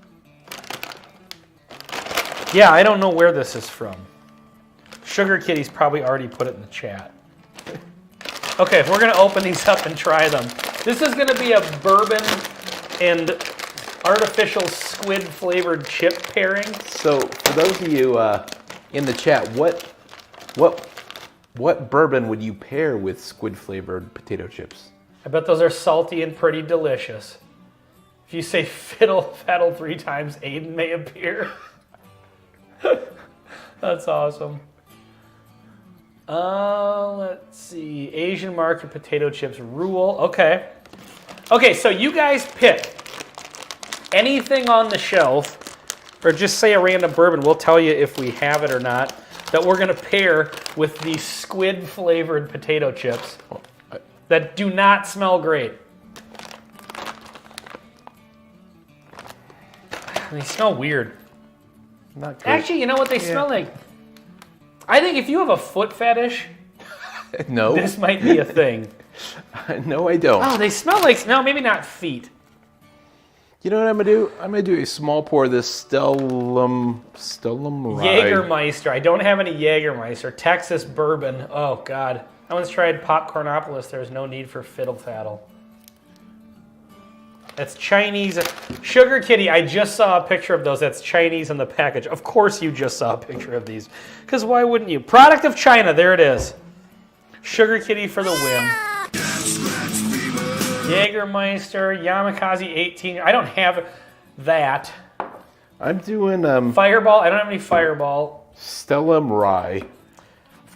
S2: Yeah, I don't know where this is from. Sugar Kitty's probably already put it in the chat. Okay, we're going to open these up and try them. This is going to be a bourbon and artificial squid flavored chip pairing.
S1: So, for those of you in the chat, what bourbon would you pair with squid flavored potato chips?
S2: I bet those are salty and pretty delicious. If you say fiddle faddle 3 times, Aiden may appear. That's awesome. Let's see. Asian market potato chips rule. Okay. Okay, so you guys pick anything on the shelf, or just say a random bourbon. We'll tell you if we have it or not, that we're going to pair with these squid flavored potato chips that do not smell great. They smell weird.
S1: Not great.
S2: Actually, you know what they smell like? I think if you have a foot fetish,
S1: No.
S2: this might be a thing.
S1: No, I don't.
S2: Oh, they smell like, no, maybe not feet.
S1: You know what I'm gonna do? I'm gonna do a small pour of this Stellum Rye.
S2: Jägermeister. I don't have any Jägermeister. Texas bourbon. Oh God. I once tried Popcornopolis. There's no need for fiddle faddle. That's Chinese. Sugar Kitty, I just saw a picture of those. That's Chinese in the package. Of course you just saw a picture of these. Because why wouldn't you? Product of China. There it is. Sugar Kitty for the win. Jägermeister, Yamakaze 18. I don't have that.
S1: I'm doing
S2: Fireball. I don't have any Fireball.
S1: Stellum Rye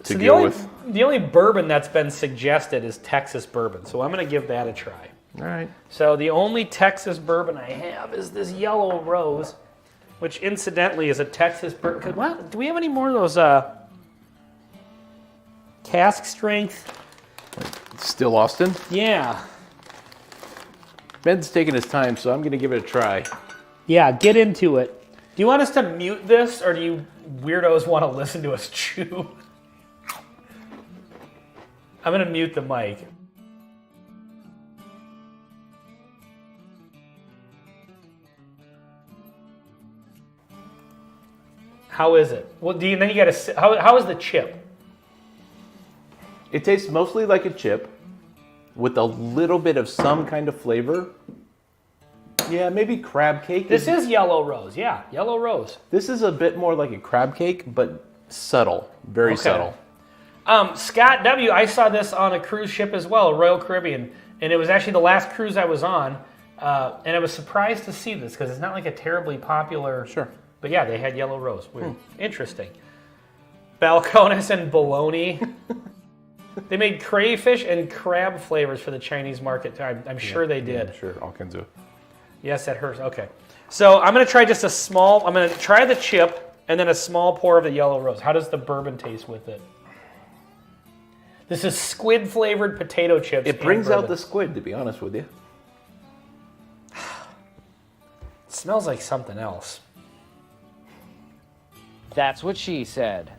S1: to
S2: So
S1: go with.
S2: the only bourbon that's been suggested is Texas bourbon. So I'm going to give that a try.
S1: All right.
S2: So the only Texas bourbon I have is this Yellow Rose, which incidentally is a Texas bourbon. What? Do we have any more of those cask strength?
S1: Still Austin.
S2: Yeah.
S1: Ben's taking his time, so I'm going to give it a try.
S2: Yeah, get into it. Do you want us to mute this, or do you weirdos want to listen to us chew? I'm going to mute the mic. How is it? Well, then you got to. How is the chip?
S1: It tastes mostly like a chip with a little bit of some kind of flavor. Yeah, maybe crab cake.
S2: This is Yellow Rose. Yeah, Yellow Rose.
S1: This is a bit more like a crab cake, but subtle, very subtle.
S2: Scott W., I saw this on a cruise ship as well, Royal Caribbean, and it was actually the last cruise I was on, and I was surprised to see this because it's not like a terribly popular.
S1: Sure.
S2: But yeah, they had Yellow Rose. Weird. Interesting. Balcones and bologna. They made crayfish and crab flavors for the Chinese market. I'm sure they did.
S1: Yeah, sure, all kinds of.
S2: Yes, that hurts. Okay. So I'm going to try just a small, I'm going to try the chip and then a small pour of the Yellow Rose. How does the bourbon taste with it? This is squid flavored potato chips.
S1: It brings out the squid, to be honest with you.
S2: It smells like something else.
S3: That's what she said.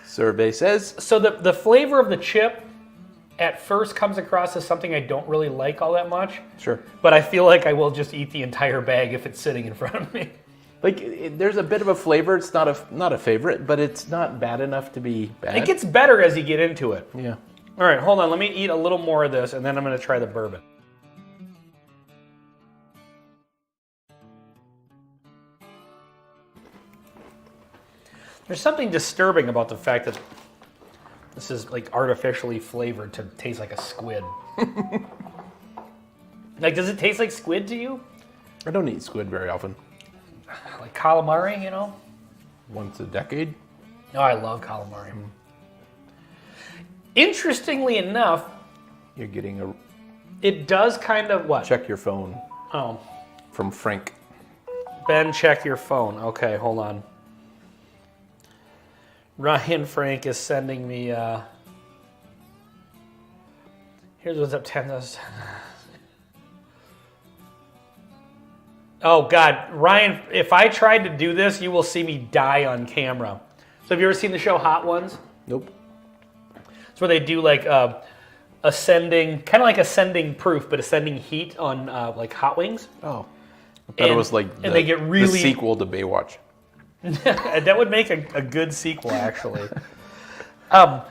S1: Survey says.
S2: So the flavor of the chip at first comes across as something I don't really like all that much.
S1: Sure.
S2: But I feel like I will just eat the entire bag if it's sitting in front of me.
S1: Like, there's a bit of a flavor. It's not a favorite, but it's not bad enough to be bad.
S2: It gets better as you get into it.
S1: Yeah.
S2: All right, hold on. Let me eat a little more of this, and then I'm going to try the bourbon. There's something disturbing about the fact that this is like artificially flavored to taste like a squid. Like, does it taste like squid to you?
S1: I don't eat squid very often.
S2: Like calamari, you know?
S1: Once a decade.
S2: Oh, I love calamari. Interestingly enough,
S1: You're getting a
S2: it does kind of what?
S1: check your phone
S2: Oh,
S1: from Frank.
S2: Ben, check your phone. Okay, hold on. Ryan Frank is sending me, here's what's up, 10. Oh, God. Ryan, if I tried to do this, you will see me die on camera. So have you ever seen the show Hot Ones?
S1: Nope.
S2: It's where they do like ascending, kind of like ascending proof, but ascending heat on like hot wings.
S1: Oh. I thought it was like
S2: they get really
S1: the sequel to Baywatch.
S2: That would make a good sequel, actually. But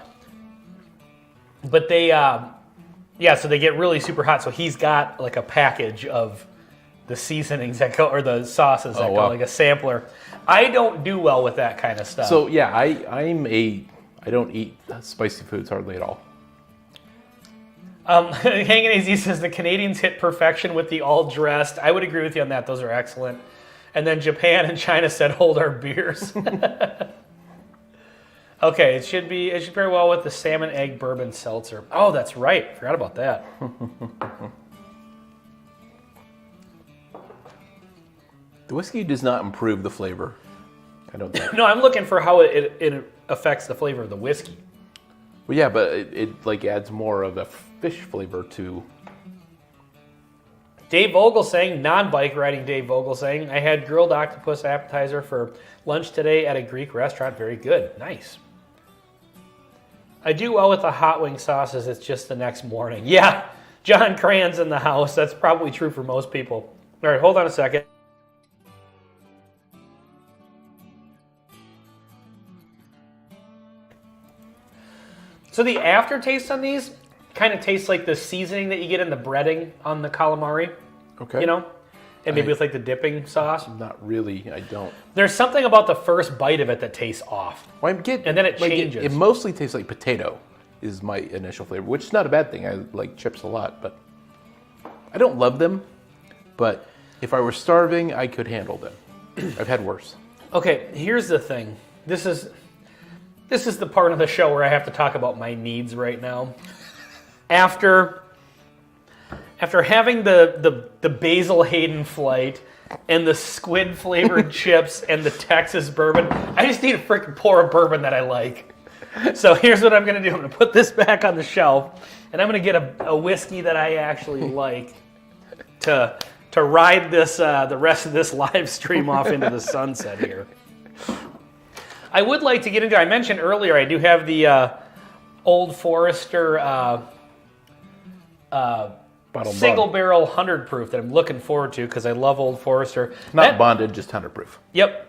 S2: they, so they get really super hot. So he's got like a package of the seasonings that go, or the sauces that go, like a sampler. I don't do well with that kind of stuff.
S1: So yeah, I don't eat spicy foods hardly at all.
S2: Hanging AZ says the Canadians hit perfection with the all dressed. I would agree with you on that. Those are excellent. And then Japan and China said, hold our beers. Okay, it should pair well with the salmon egg bourbon seltzer. Oh, that's right. Forgot about that.
S1: The whiskey does not improve the flavor. I don't think.
S2: No, I'm looking for how it affects the flavor of the whiskey.
S1: Well, yeah, but it like adds more of a fish flavor to
S2: Dave Vogel saying, non-bike riding Dave Vogel saying, I had grilled octopus appetizer for lunch today at a Greek restaurant. Very good. Nice. I do well with the hot wing sauces. It's just the next morning. Yeah, John Cran's in the house. That's probably true for most people. All right, hold on a second. So the aftertaste on these kind of tastes like the seasoning that you get in the breading on the calamari.
S1: Okay.
S2: You know? And maybe with like the dipping sauce.
S1: Not really. I don't.
S2: There's something about the first bite of it that tastes off.
S1: Well, I'm getting,
S2: And then it
S1: like,
S2: changes.
S1: It mostly tastes like potato is my initial flavor, which is not a bad thing. I like chips a lot, but I don't love them. But if I were starving, I could handle them. I've had worse.
S2: Okay, here's the thing. This is the part of the show where I have to talk about my needs right now. After having the Basil Hayden flight and the squid flavored chips and the Texas bourbon, I just need to freaking pour a bourbon that I like. So here's what I'm gonna do. I'm gonna put this back on the shelf, and I'm gonna get a whiskey that I actually like to ride this the rest of this live stream off into the sunset here. I would like to get into. I mentioned earlier I do have the Old Forester single barrel 100 proof that I'm looking forward to because I love Old Forester.
S1: Not bonded, just 100 proof.
S2: Yep.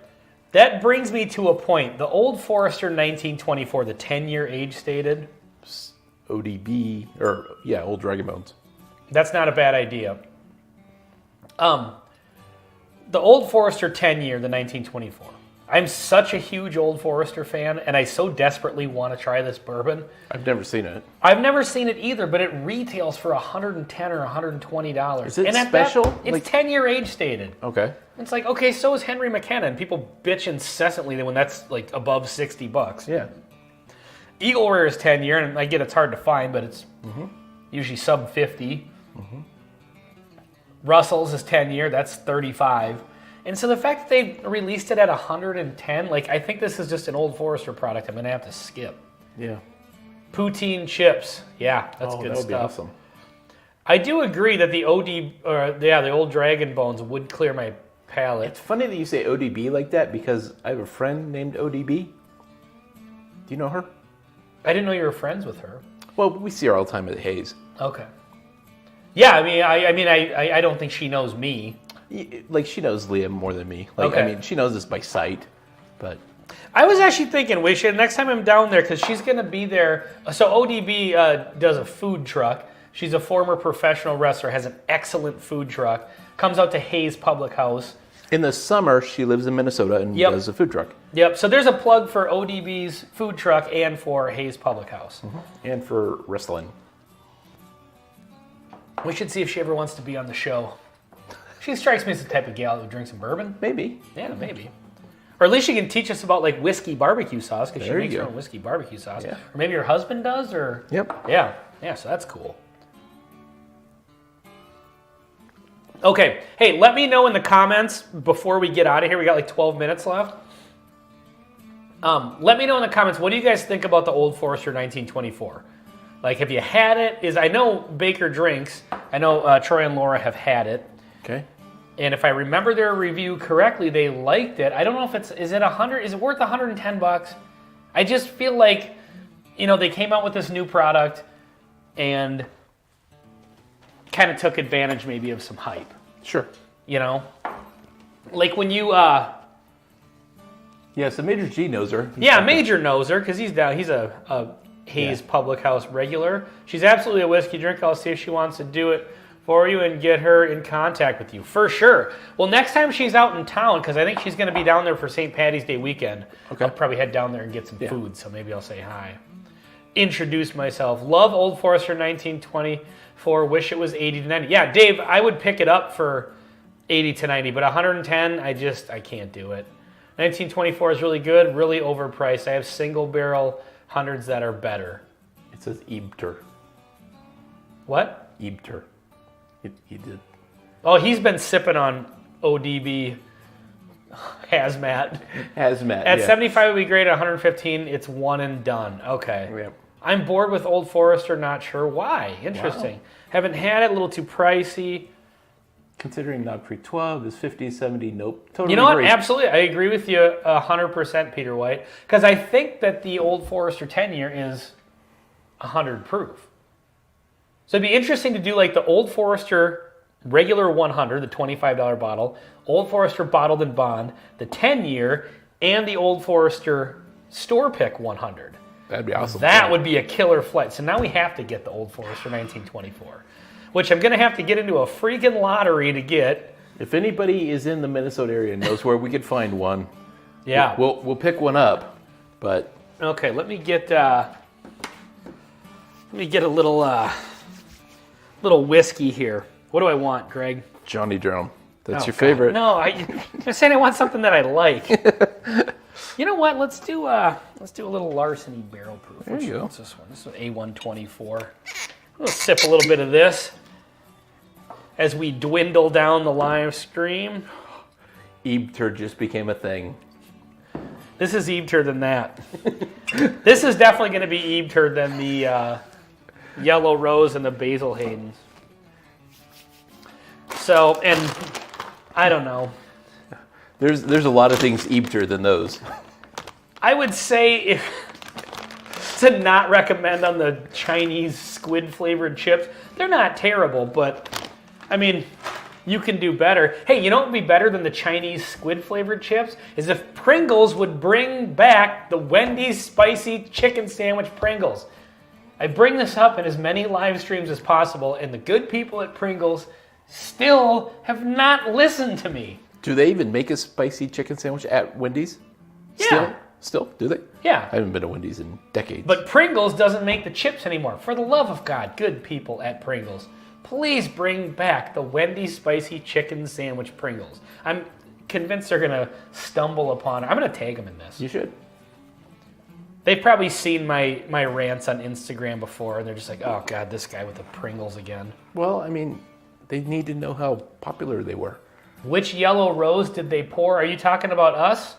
S2: That brings me to a point. The Old Forester 1924, the 10-year age stated.
S1: ODB, or yeah, Old Dragon Bones.
S2: That's not a bad idea. The Old Forester 10-year, the 1924. I'm such a huge Old Forester fan, and I so desperately want to try this bourbon.
S1: I've never seen it.
S2: I've never seen it either, but it retails for $110 or $120.
S1: Is it
S2: and
S1: special?
S2: It's
S1: Like
S2: 10-year age stated.
S1: Okay.
S2: It's like, okay, so is Henry McKenna, and people bitch incessantly when that's like above $60.
S1: Yeah.
S2: Eagle Rare is 10-year, and I get it's hard to find, but it's usually sub 50. Russell's is 10-year, that's 35. And so the fact that they released it at 110, like I think this is just an Old Forester product I'm gonna have to skip.
S1: Yeah.
S2: Poutine chips, yeah, that's good
S1: that would
S2: stuff.
S1: be awesome.
S2: I do agree that the the Old Dragon Bones would clear my palate.
S1: It's funny that you say ODB like that because I have a friend named ODB. Do you know her?
S2: I didn't know you were friends with her.
S1: Well, we see her all the time at Hayes.
S2: Okay. Yeah, I don't think she knows me.
S1: Like, she knows Liam more than me. Like,
S2: Okay.
S1: I mean, she knows us by sight, but...
S2: I was actually thinking we should, next time I'm down there, because she's going to be there. So ODB does a food truck. She's a former professional wrestler, has an excellent food truck, comes out to Hayes Public House.
S1: In the summer, she lives in Minnesota and does a food truck.
S2: Yep, so there's a plug for ODB's food truck and for Hayes Public House.
S1: And for wrestling.
S2: We should see if she ever wants to be on the show. She strikes me as the type of gal who drinks some bourbon.
S1: Maybe.
S2: Yeah, maybe. Or at least she can teach us about like whiskey barbecue sauce because she
S1: There you
S2: makes her
S1: go.
S2: own whiskey barbecue sauce.
S1: Yeah.
S2: Or maybe her husband does, or
S1: Yep.
S2: yeah, so that's cool. Okay, hey, let me know in the comments before we get out of here. We got like 12 minutes left. Let me know in the comments, what do you guys think about the Old Forester 1924? Like, have you had it? I know Baker drinks. I know Troy and Laura have had it.
S1: Okay.
S2: And if I remember their review correctly, they liked it. I don't know if is it worth $110? I just feel like, they came out with this new product and kind of took advantage maybe of some hype.
S1: Sure.
S2: Like when you
S1: Yeah, so Major G knows her.
S2: Major knows her because he's a Hayes Public House regular. She's absolutely a whiskey drinker. I'll see if she wants to do it for you and get her in contact with you for sure. Well, next time she's out in town, because I think she's going to be down there for St. Patty's Day weekend.
S1: Okay.
S2: I'll probably head down there and get some food, so maybe I'll say hi. Introduce myself. Love Old Forester 1924. Wish it was 80 to 90. Yeah, Dave, I would pick it up for 80 to 90, but 110, I can't do it. 1924 is really good, really overpriced. I have single barrel hundreds that are better.
S1: It says Ebter.
S2: What?
S1: Ebter. He did.
S2: Oh, he's been sipping on ODB Hazmat.
S1: Hazmat.
S2: At 75 would be great. At 115, it's one and done. Okay.
S1: Yep.
S2: I'm bored with Old Forester. Not sure why. Interesting.
S1: Wow.
S2: Haven't had it. A little too pricey.
S1: Considering Knob Creek 12 is 50, 70, nope. Totally
S2: You know what?
S1: agree.
S2: Absolutely. I agree with you 100%, Peter White. Because I think that the Old Forester 10-year is 100 proof. So it'd be interesting to do like the Old Forester regular 100, the $25 bottle, Old Forester bottled in bond, the 10-year, and the Old Forester store pick 100.
S1: That'd be awesome.
S2: That would be a killer flight. So now we have to get the Old Forester 1924, which I'm going to have to get into a freaking lottery to get.
S1: If anybody is in the Minnesota area and knows where we could find one,
S2: Yeah.
S1: we'll pick one up. But
S2: Okay, let me get a little whiskey here. What do I want, Greg?
S1: Johnny Drum, that's
S2: Oh,
S1: your
S2: God.
S1: favorite.
S2: No, I'm saying I want something that I like. You know what? Let's do a little Larceny barrel proof.
S1: There you go.
S2: What's this one? This is an A124. We'll sip a little bit of this as we dwindle down the live stream.
S1: Eebter just became a thing.
S2: This is Eebter than that. This is definitely going to be Eebter than the Yellow Rose and the Basil Haydens. So, and I don't know.
S1: There's a lot of things Eebter than those.
S2: I would say to not recommend on the Chinese squid flavored chips. They're not terrible, but I mean, you can do better. Hey, you know what would be better than the Chinese squid flavored chips? Is if Pringles would bring back the Wendy's spicy chicken sandwich Pringles. I bring this up in as many live streams as possible, and the good people at Pringles still have not listened to me.
S1: Do they even make a spicy chicken sandwich at Wendy's?
S2: Yeah.
S1: Still? Do they?
S2: Yeah.
S1: I haven't been to Wendy's in decades.
S2: But Pringles doesn't make the chips anymore. For the love of God, good people at Pringles, please bring back the Wendy's spicy chicken sandwich Pringles. I'm convinced they're going to stumble upon it. I'm going to tag them in this.
S1: You should.
S2: They've probably seen my rants on Instagram before, and they're just like, oh, God, this guy with the Pringles again.
S1: Well, I mean, they need to know how popular they were.
S2: Which Yellow Rose did they pour? Are you talking about us?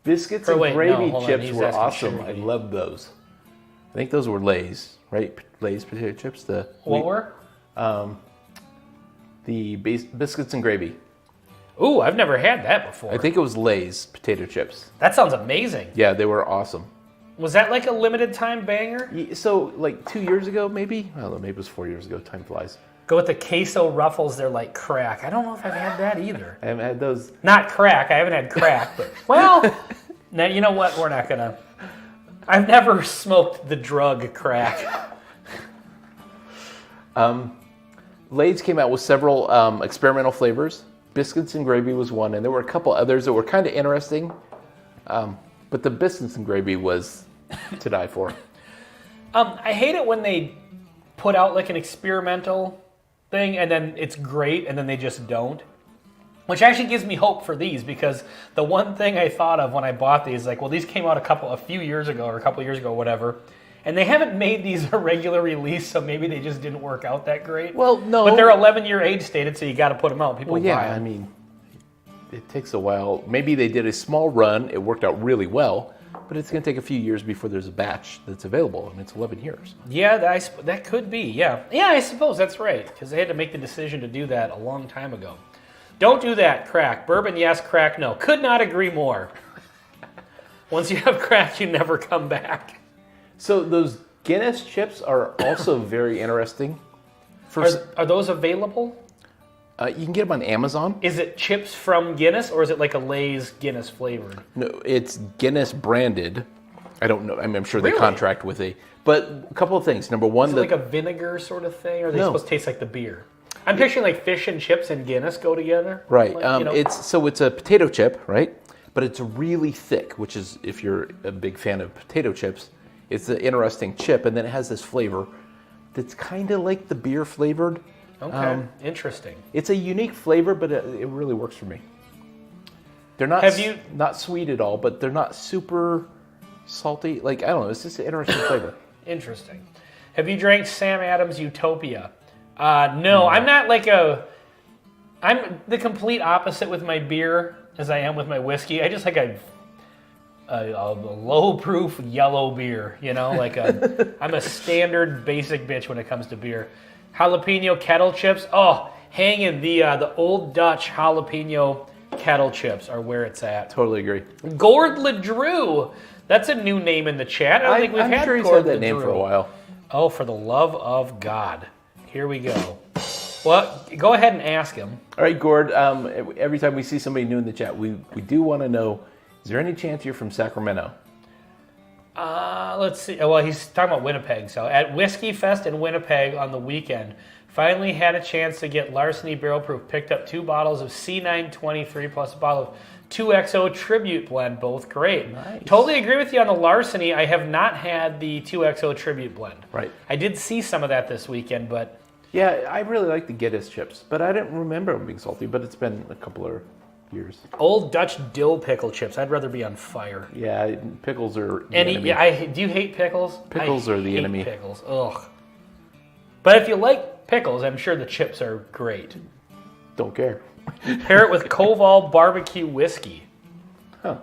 S1: Biscuits
S2: Or
S1: and
S2: wait, no,
S1: gravy
S2: hold on,
S1: chips
S2: he's
S1: were
S2: asking
S1: awesome.
S2: Sugar
S1: I
S2: Bee.
S1: loved those. I think those were Lay's, right? Lay's potato chips.
S2: What were?
S1: The biscuits and gravy.
S2: Ooh, I've never had that before.
S1: I think it was Lay's potato chips.
S2: That sounds amazing.
S1: Yeah, they were awesome.
S2: Was that like a limited time banger?
S1: So, like 2 years ago, maybe? I don't know, maybe it was 4 years ago. Time flies.
S2: Go with the queso ruffles. They're like crack. I don't know if I've had that either.
S1: I haven't had those.
S2: Not crack. I haven't had crack. But, well, now you know what? We're not going to. I've never smoked the drug crack.
S1: Lay's came out with several experimental flavors. Biscuits and gravy was one, and there were a couple others that were kind of interesting. But the biscuits and gravy was to die for.
S2: I hate it when they put out like an experimental thing and then it's great and then they just don't. Which actually gives me hope for these, because the one thing I thought of when I bought these, like, well, these came out a few years ago or a couple years ago, whatever, and they haven't made these a regular release, so maybe they just didn't work out that great.
S1: Well, no.
S2: But they're 11-year age stated, so you got to put them out. People
S1: Well,
S2: buy
S1: yeah,
S2: them.
S1: I mean, it takes a while. Maybe they did a small run. It worked out really well, but it's going to take a few years before there's a batch that's available, and it's 11 years.
S2: Yeah, that could be. Yeah, I suppose that's right, because they had to make the decision to do that a long time ago. Don't do that, crack. Bourbon, yes. Crack, no. Could not agree more. Once you have crack, you never come back.
S1: So those Guinness chips are also very interesting.
S2: Are those available?
S1: You can get them on Amazon.
S2: Is it chips from Guinness, or is it like a Lay's Guinness flavored?
S1: No, it's Guinness branded. I don't know. I mean, I'm sure they
S2: Really?
S1: contract with But a couple of things. Number one,
S2: Is it like a vinegar sort of thing, or are they
S1: No.
S2: supposed to taste like the beer? I'm picturing like fish and chips and Guinness go together.
S1: right.
S2: Like, you know.
S1: It's a potato chip, right? But it's really thick, which is, if you're a big fan of potato chips, it's an interesting chip, and then it has this flavor that's kind of like the beer flavored.
S2: Okay, interesting.
S1: It's a unique flavor, but it really works for me. They're not not sweet at all, but they're not super salty. Like, I don't know, it's just an interesting flavor.
S2: Interesting. Have you drank Sam Adams Utopia? No, I'm not like I'm the complete opposite with my beer as I am with my whiskey. I just like a low proof yellow beer, you know, like I'm a standard basic bitch when it comes to beer. Jalapeno kettle chips. Oh, hanging. The Old Dutch jalapeno kettle chips are where it's at.
S1: Totally agree.
S2: Gord LeDrew. That's a new name in the chat. I don't think we've had
S1: sure he's
S2: Gord
S1: had that name
S2: LeDrew
S1: for a while.
S2: Oh, for the love of God. Here we go. Well, go ahead and ask him.
S1: All right, Gord. Every time we see somebody new in the chat, we do want to know, is there any chance you're from Sacramento?
S2: Let's see. Well, he's talking about Winnipeg. So at Whiskey Fest in Winnipeg on the weekend, finally had a chance to get Larceny Barrel Proof. Picked up 2 bottles of C923 plus a bottle of 2XO Tribute Blend. Both great.
S1: Nice.
S2: Totally agree with you on the Larceny. I have not had the 2XO Tribute Blend.
S1: Right.
S2: I did see some of that this weekend, but...
S1: Yeah, I really like the Geddes chips, but I didn't remember them being salty, but it's been a couple of years.
S2: Old Dutch dill pickle chips. I'd rather be on fire.
S1: Yeah, pickles are the enemy.
S2: Yeah, do you hate pickles?
S1: Pickles are the
S2: hate
S1: enemy.
S2: Pickles. Ugh. But if you like pickles, I'm sure the chips are great.
S1: Don't care.
S2: Pair it with Koval barbecue whiskey.
S1: Huh.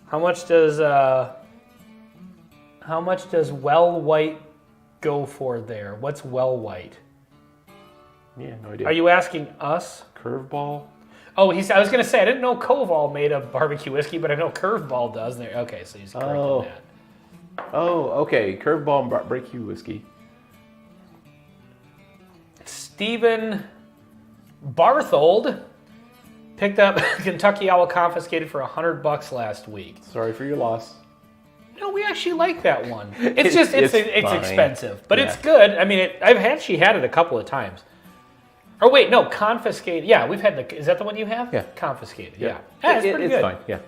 S2: How much does Well White go for there? What's Well White?
S1: Yeah, no idea.
S2: Are you asking us?
S1: Curveball?
S2: Oh, I was going to say I didn't know Koval made a barbecue whiskey, but I know Curveball does. There. Okay, so he's correcting that.
S1: Oh, okay. Curveball and barbecue whiskey.
S2: Stephen Barthold picked up Kentucky Owl confiscated for $100 last week.
S1: Sorry for your loss.
S2: No, we actually like that one. It's
S1: fine.
S2: expensive, but
S1: Yeah.
S2: it's good. I mean, I've actually had it a couple of times. Or wait, no, confiscated. Yeah, we've had is that the one you have?
S1: Yeah.
S2: Confiscated. Yeah, it's pretty
S1: it's
S2: good.
S1: fine. Yeah.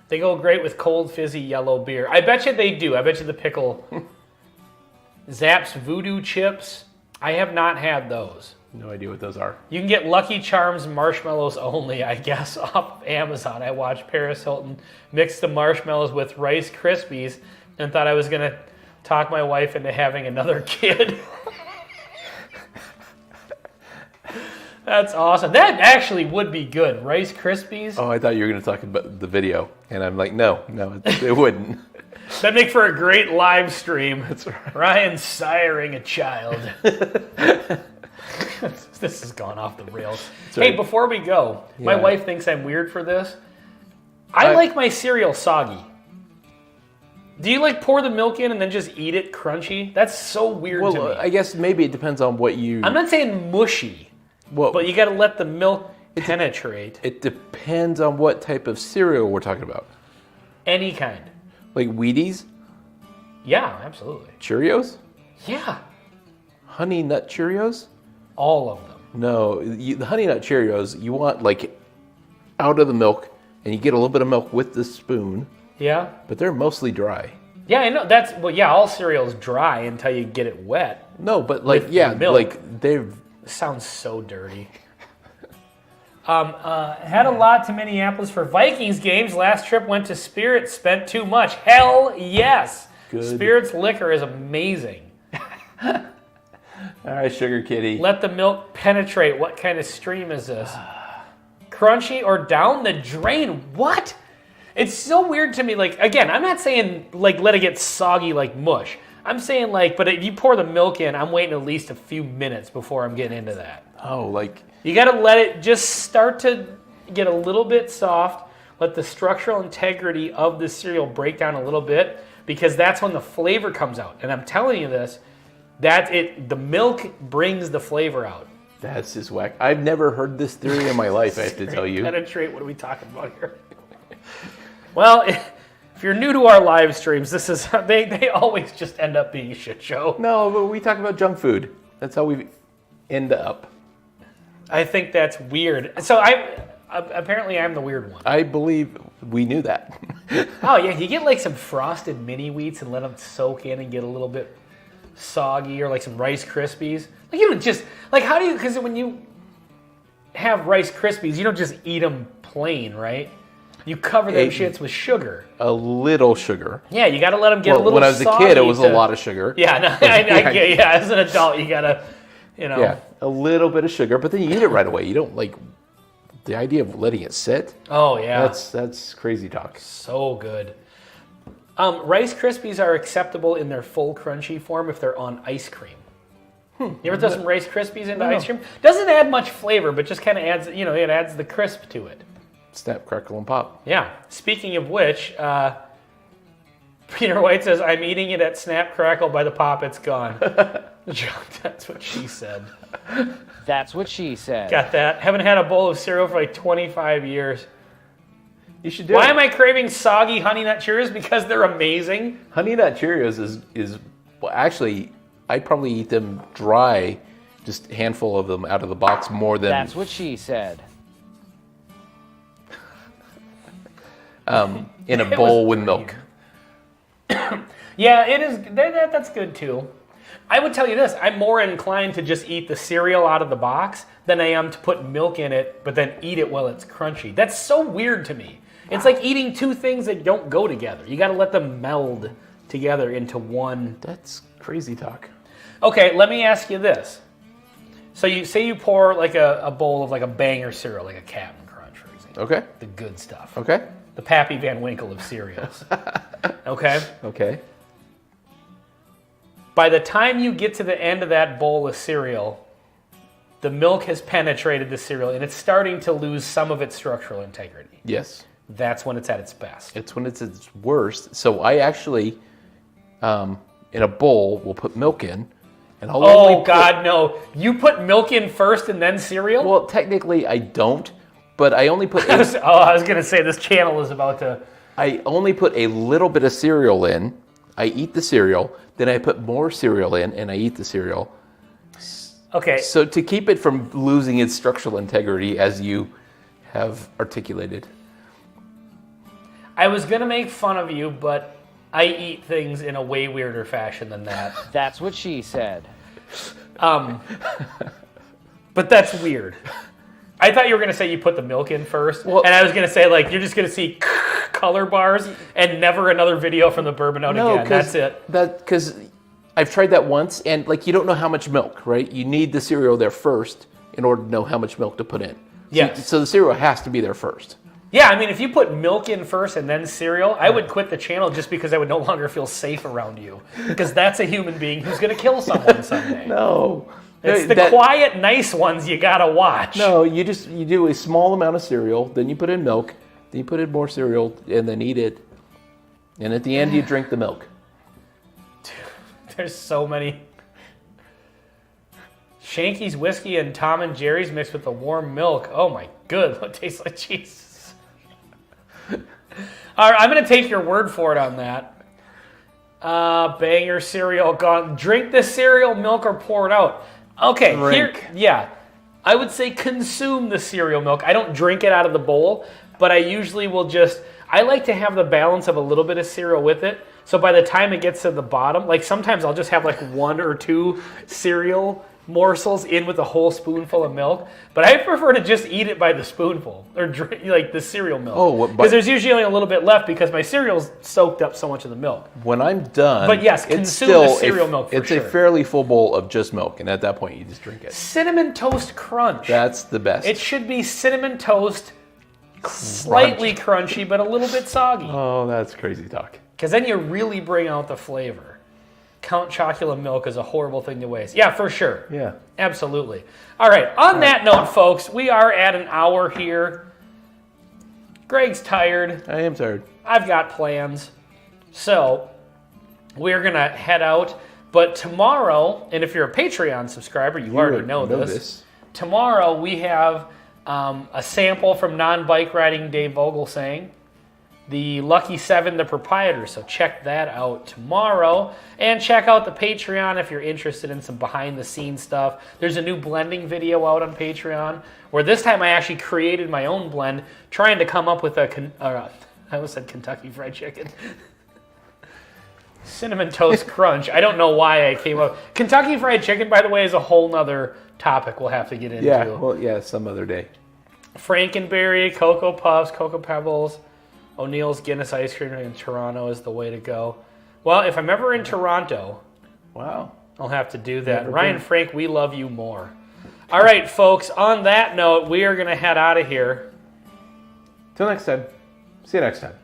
S2: They go great with cold, fizzy yellow beer. I bet you they do. I bet you the pickle Zapp's Voodoo Chips. I have not had those.
S1: No idea what those are.
S2: You can get Lucky Charms marshmallows only, I guess, off Amazon. I watched Paris Hilton mix the marshmallows with Rice Krispies and thought I was going to talk my wife into having another kid. That's awesome. That actually would be good. Rice Krispies.
S1: Oh, I thought you were going to talk about the video. And I'm like, no, it wouldn't.
S2: That'd make for a great live stream.
S1: That's right.
S2: Ryan siring a child. This has gone off the rails.
S1: Right.
S2: Hey, before we go, my
S1: Yeah.
S2: wife thinks I'm weird for this. I like my cereal soggy. Do you like pour the milk in and then just eat it crunchy? That's so weird to me.
S1: Well, I guess maybe it depends on what you...
S2: I'm not saying mushy,
S1: Well,
S2: but you got to let the milk penetrate.
S1: it depends on what type of cereal we're talking about.
S2: Any kind.
S1: Like Wheaties?
S2: Yeah, absolutely.
S1: Cheerios?
S2: Yeah,
S1: Honey Nut Cheerios?
S2: all of them.
S1: No, the Honey Nut Cheerios, you want like out of the milk, and you get a little bit of milk with the spoon,
S2: Yeah?
S1: but they're mostly dry.
S2: Yeah, I know. All cereal's dry until you get it wet.
S1: No, but like,
S2: With
S1: yeah,
S2: milk.
S1: like they're...
S2: This sounds so dirty. Had a lot to Minneapolis for Vikings games. Last trip went to Spirit, spent too much. Hell yes.
S1: Good.
S2: Spirit's liquor is amazing.
S1: All right, Sugar Kitty.
S2: Let the milk penetrate. What kind of stream is this? Crunchy or down the drain? What? It's so weird to me. Like, again, I'm not saying like let it get soggy like mush. I'm saying like, but if you pour the milk in, I'm waiting at least a few minutes before I'm getting into that.
S1: Oh, like...
S2: You got to let it just start to get a little bit soft. Let the structural integrity of the cereal break down a little bit, because that's when the flavor comes out. And I'm telling you this, the milk brings the flavor out.
S1: That's just whack. I've never heard this theory in my life, I have to tell you.
S2: Penetrate, what are we talking about here? Well, if you're new to our live streams, this is they always just end up being a shit show.
S1: No, but we talk about junk food. That's how we end up.
S2: I think that's weird. So apparently I'm the weird one.
S1: I believe we knew that.
S2: Oh yeah, you get like some frosted mini wheats and let them soak in and get a little bit soggy, or like some Rice Krispies. Like you don't just like how do you? Because when you have Rice Krispies, you don't just eat them plain, right? You cover them shits with sugar.
S1: A little sugar.
S2: Yeah, you got to let them get a little.
S1: When I was a kid, it was a lot of sugar.
S2: Yeah, no, yeah. As an adult, you gotta,
S1: Yeah, a little bit of sugar, but then you eat it right away. You don't like the idea of letting it sit.
S2: Oh yeah,
S1: that's crazy talk.
S2: So good. Rice Krispies are acceptable in their full crunchy form if they're on ice cream. You ever throw some Rice Krispies into ice cream? Doesn't add much flavor, but just kind of adds, it adds the crisp to it.
S1: Snap, crackle, and pop.
S2: Yeah. Speaking of which, Peter White says, I'm eating it at Snap Crackle by the pop, it's gone. That's what she said.
S3: That's what she said.
S2: Got that. Haven't had a bowl of cereal for like 25 years.
S1: You should do
S2: Why
S1: it.
S2: am I craving soggy Honey Nut Cheerios? Because they're amazing.
S1: Honey Nut Cheerios is well, actually, I'd probably eat them dry, just a handful of them out of the box more than...
S3: That's what she said.
S1: in a bowl with milk.
S2: Yeah, it is. That's good too. I would tell you this. I'm more inclined to just eat the cereal out of the box than I am to put milk in it, but then eat it while it's crunchy. That's so weird to me. It's like eating two things that don't go together. You got to let them meld together into one.
S1: That's crazy talk.
S2: Okay, let me ask you this. So you say you pour like a bowl of like a Banger cereal, like a Captain Crunch, for example.
S1: Okay.
S2: The good stuff.
S1: Okay.
S2: The Pappy Van Winkle of cereals. Okay?
S1: Okay.
S2: By the time you get to the end of that bowl of cereal, the milk has penetrated the cereal and it's starting to lose some of its structural integrity.
S1: Yes.
S2: That's when it's at its best.
S1: It's when it's its worst. So I actually, in a bowl, will put milk in. And I'll only put,
S2: God, no. You put milk in first and then cereal?
S1: Well, technically I don't, but I only put...
S2: I was going to say this channel is about to...
S1: I only put a little bit of cereal in. I eat the cereal. Then I put more cereal in, and I eat the cereal.
S2: Okay.
S1: So to keep it from losing its structural integrity, as you have articulated.
S2: I was going to make fun of you, but I eat things in a way weirder fashion than that.
S3: That's what she said.
S2: But that's weird. I thought you were going to say you put the milk in first, and I was going to say, like, you're just going to see color bars and never another video from the Bourbon Out again. That's it.
S1: Because I've tried that once, and, like, you don't know how much milk, right? You need the cereal there first in order to know how much milk to put in.
S2: Yes.
S1: So the cereal has to be there first.
S2: Yeah, I mean, if you put milk in first and then cereal, I would quit the channel just because I would no longer feel safe around you. Because that's a human being who's going to kill someone someday.
S1: No.
S2: It's the quiet, nice ones you got to watch.
S1: No, you do a small amount of cereal, then you put in milk, then you put in more cereal, and then eat it. And at the end, you drink the milk.
S2: There's so many. Shanky's whiskey and Tom and Jerry's mixed with the warm milk. Oh my good, it tastes like Jesus. All right, I'm going to take your word for it on that. Banger cereal gone. Drink the cereal, milk, or pour it out. Okay,
S1: Drink.
S2: I would say consume the cereal milk. I don't drink it out of the bowl, but I usually will I like to have the balance of a little bit of cereal with it. So by the time it gets to the bottom, like sometimes I'll just have like one or two cereal morsels in with a whole spoonful of milk, but I prefer to just eat it by the spoonful or drink like the cereal milk. Because there's usually only a little bit left because my cereal's soaked up so much of the milk.
S1: When I'm done,
S2: but yes, consume the cereal milk for
S1: It's
S2: sure.
S1: a fairly full bowl of just milk, and at that point, you just drink it.
S2: Cinnamon Toast Crunch.
S1: That's the best.
S2: It should be Cinnamon Toast, slightly crunchy, but a little bit soggy.
S1: Oh, that's crazy talk.
S2: Because then you really bring out the flavor. Count Chocula milk is a horrible thing to waste. Yeah, for sure.
S1: Yeah.
S2: Absolutely. All right, on that note, folks, we are at an hour here. Greg's tired.
S1: I am tired.
S2: I've got plans. So, we're going to head out. But tomorrow, and if you're a Patreon subscriber, you already know this. Tomorrow, we have a sample from non-bike riding Dave Vogelsang. The Lucky 7, the proprietor. So check that out tomorrow. And check out the Patreon if you're interested in some behind-the-scenes stuff. There's a new blending video out on Patreon, where this time I actually created my own blend, trying to come up with I almost said Kentucky Fried Chicken. Cinnamon Toast Crunch. I don't know why I came up. Kentucky Fried Chicken, by the way, is a whole nother topic we'll have to get into.
S1: Yeah, well, yeah, some other day.
S2: Frankenberry, Cocoa Puffs, Cocoa Pebbles, O'Neill's Guinness ice cream in Toronto is the way to go. Well, if I'm ever in Toronto,
S1: wow,
S2: I'll have to do that. Ryan Frank, we love you more. All right, folks, on that note, we are going to head out of here.
S1: Till next time. See you next time.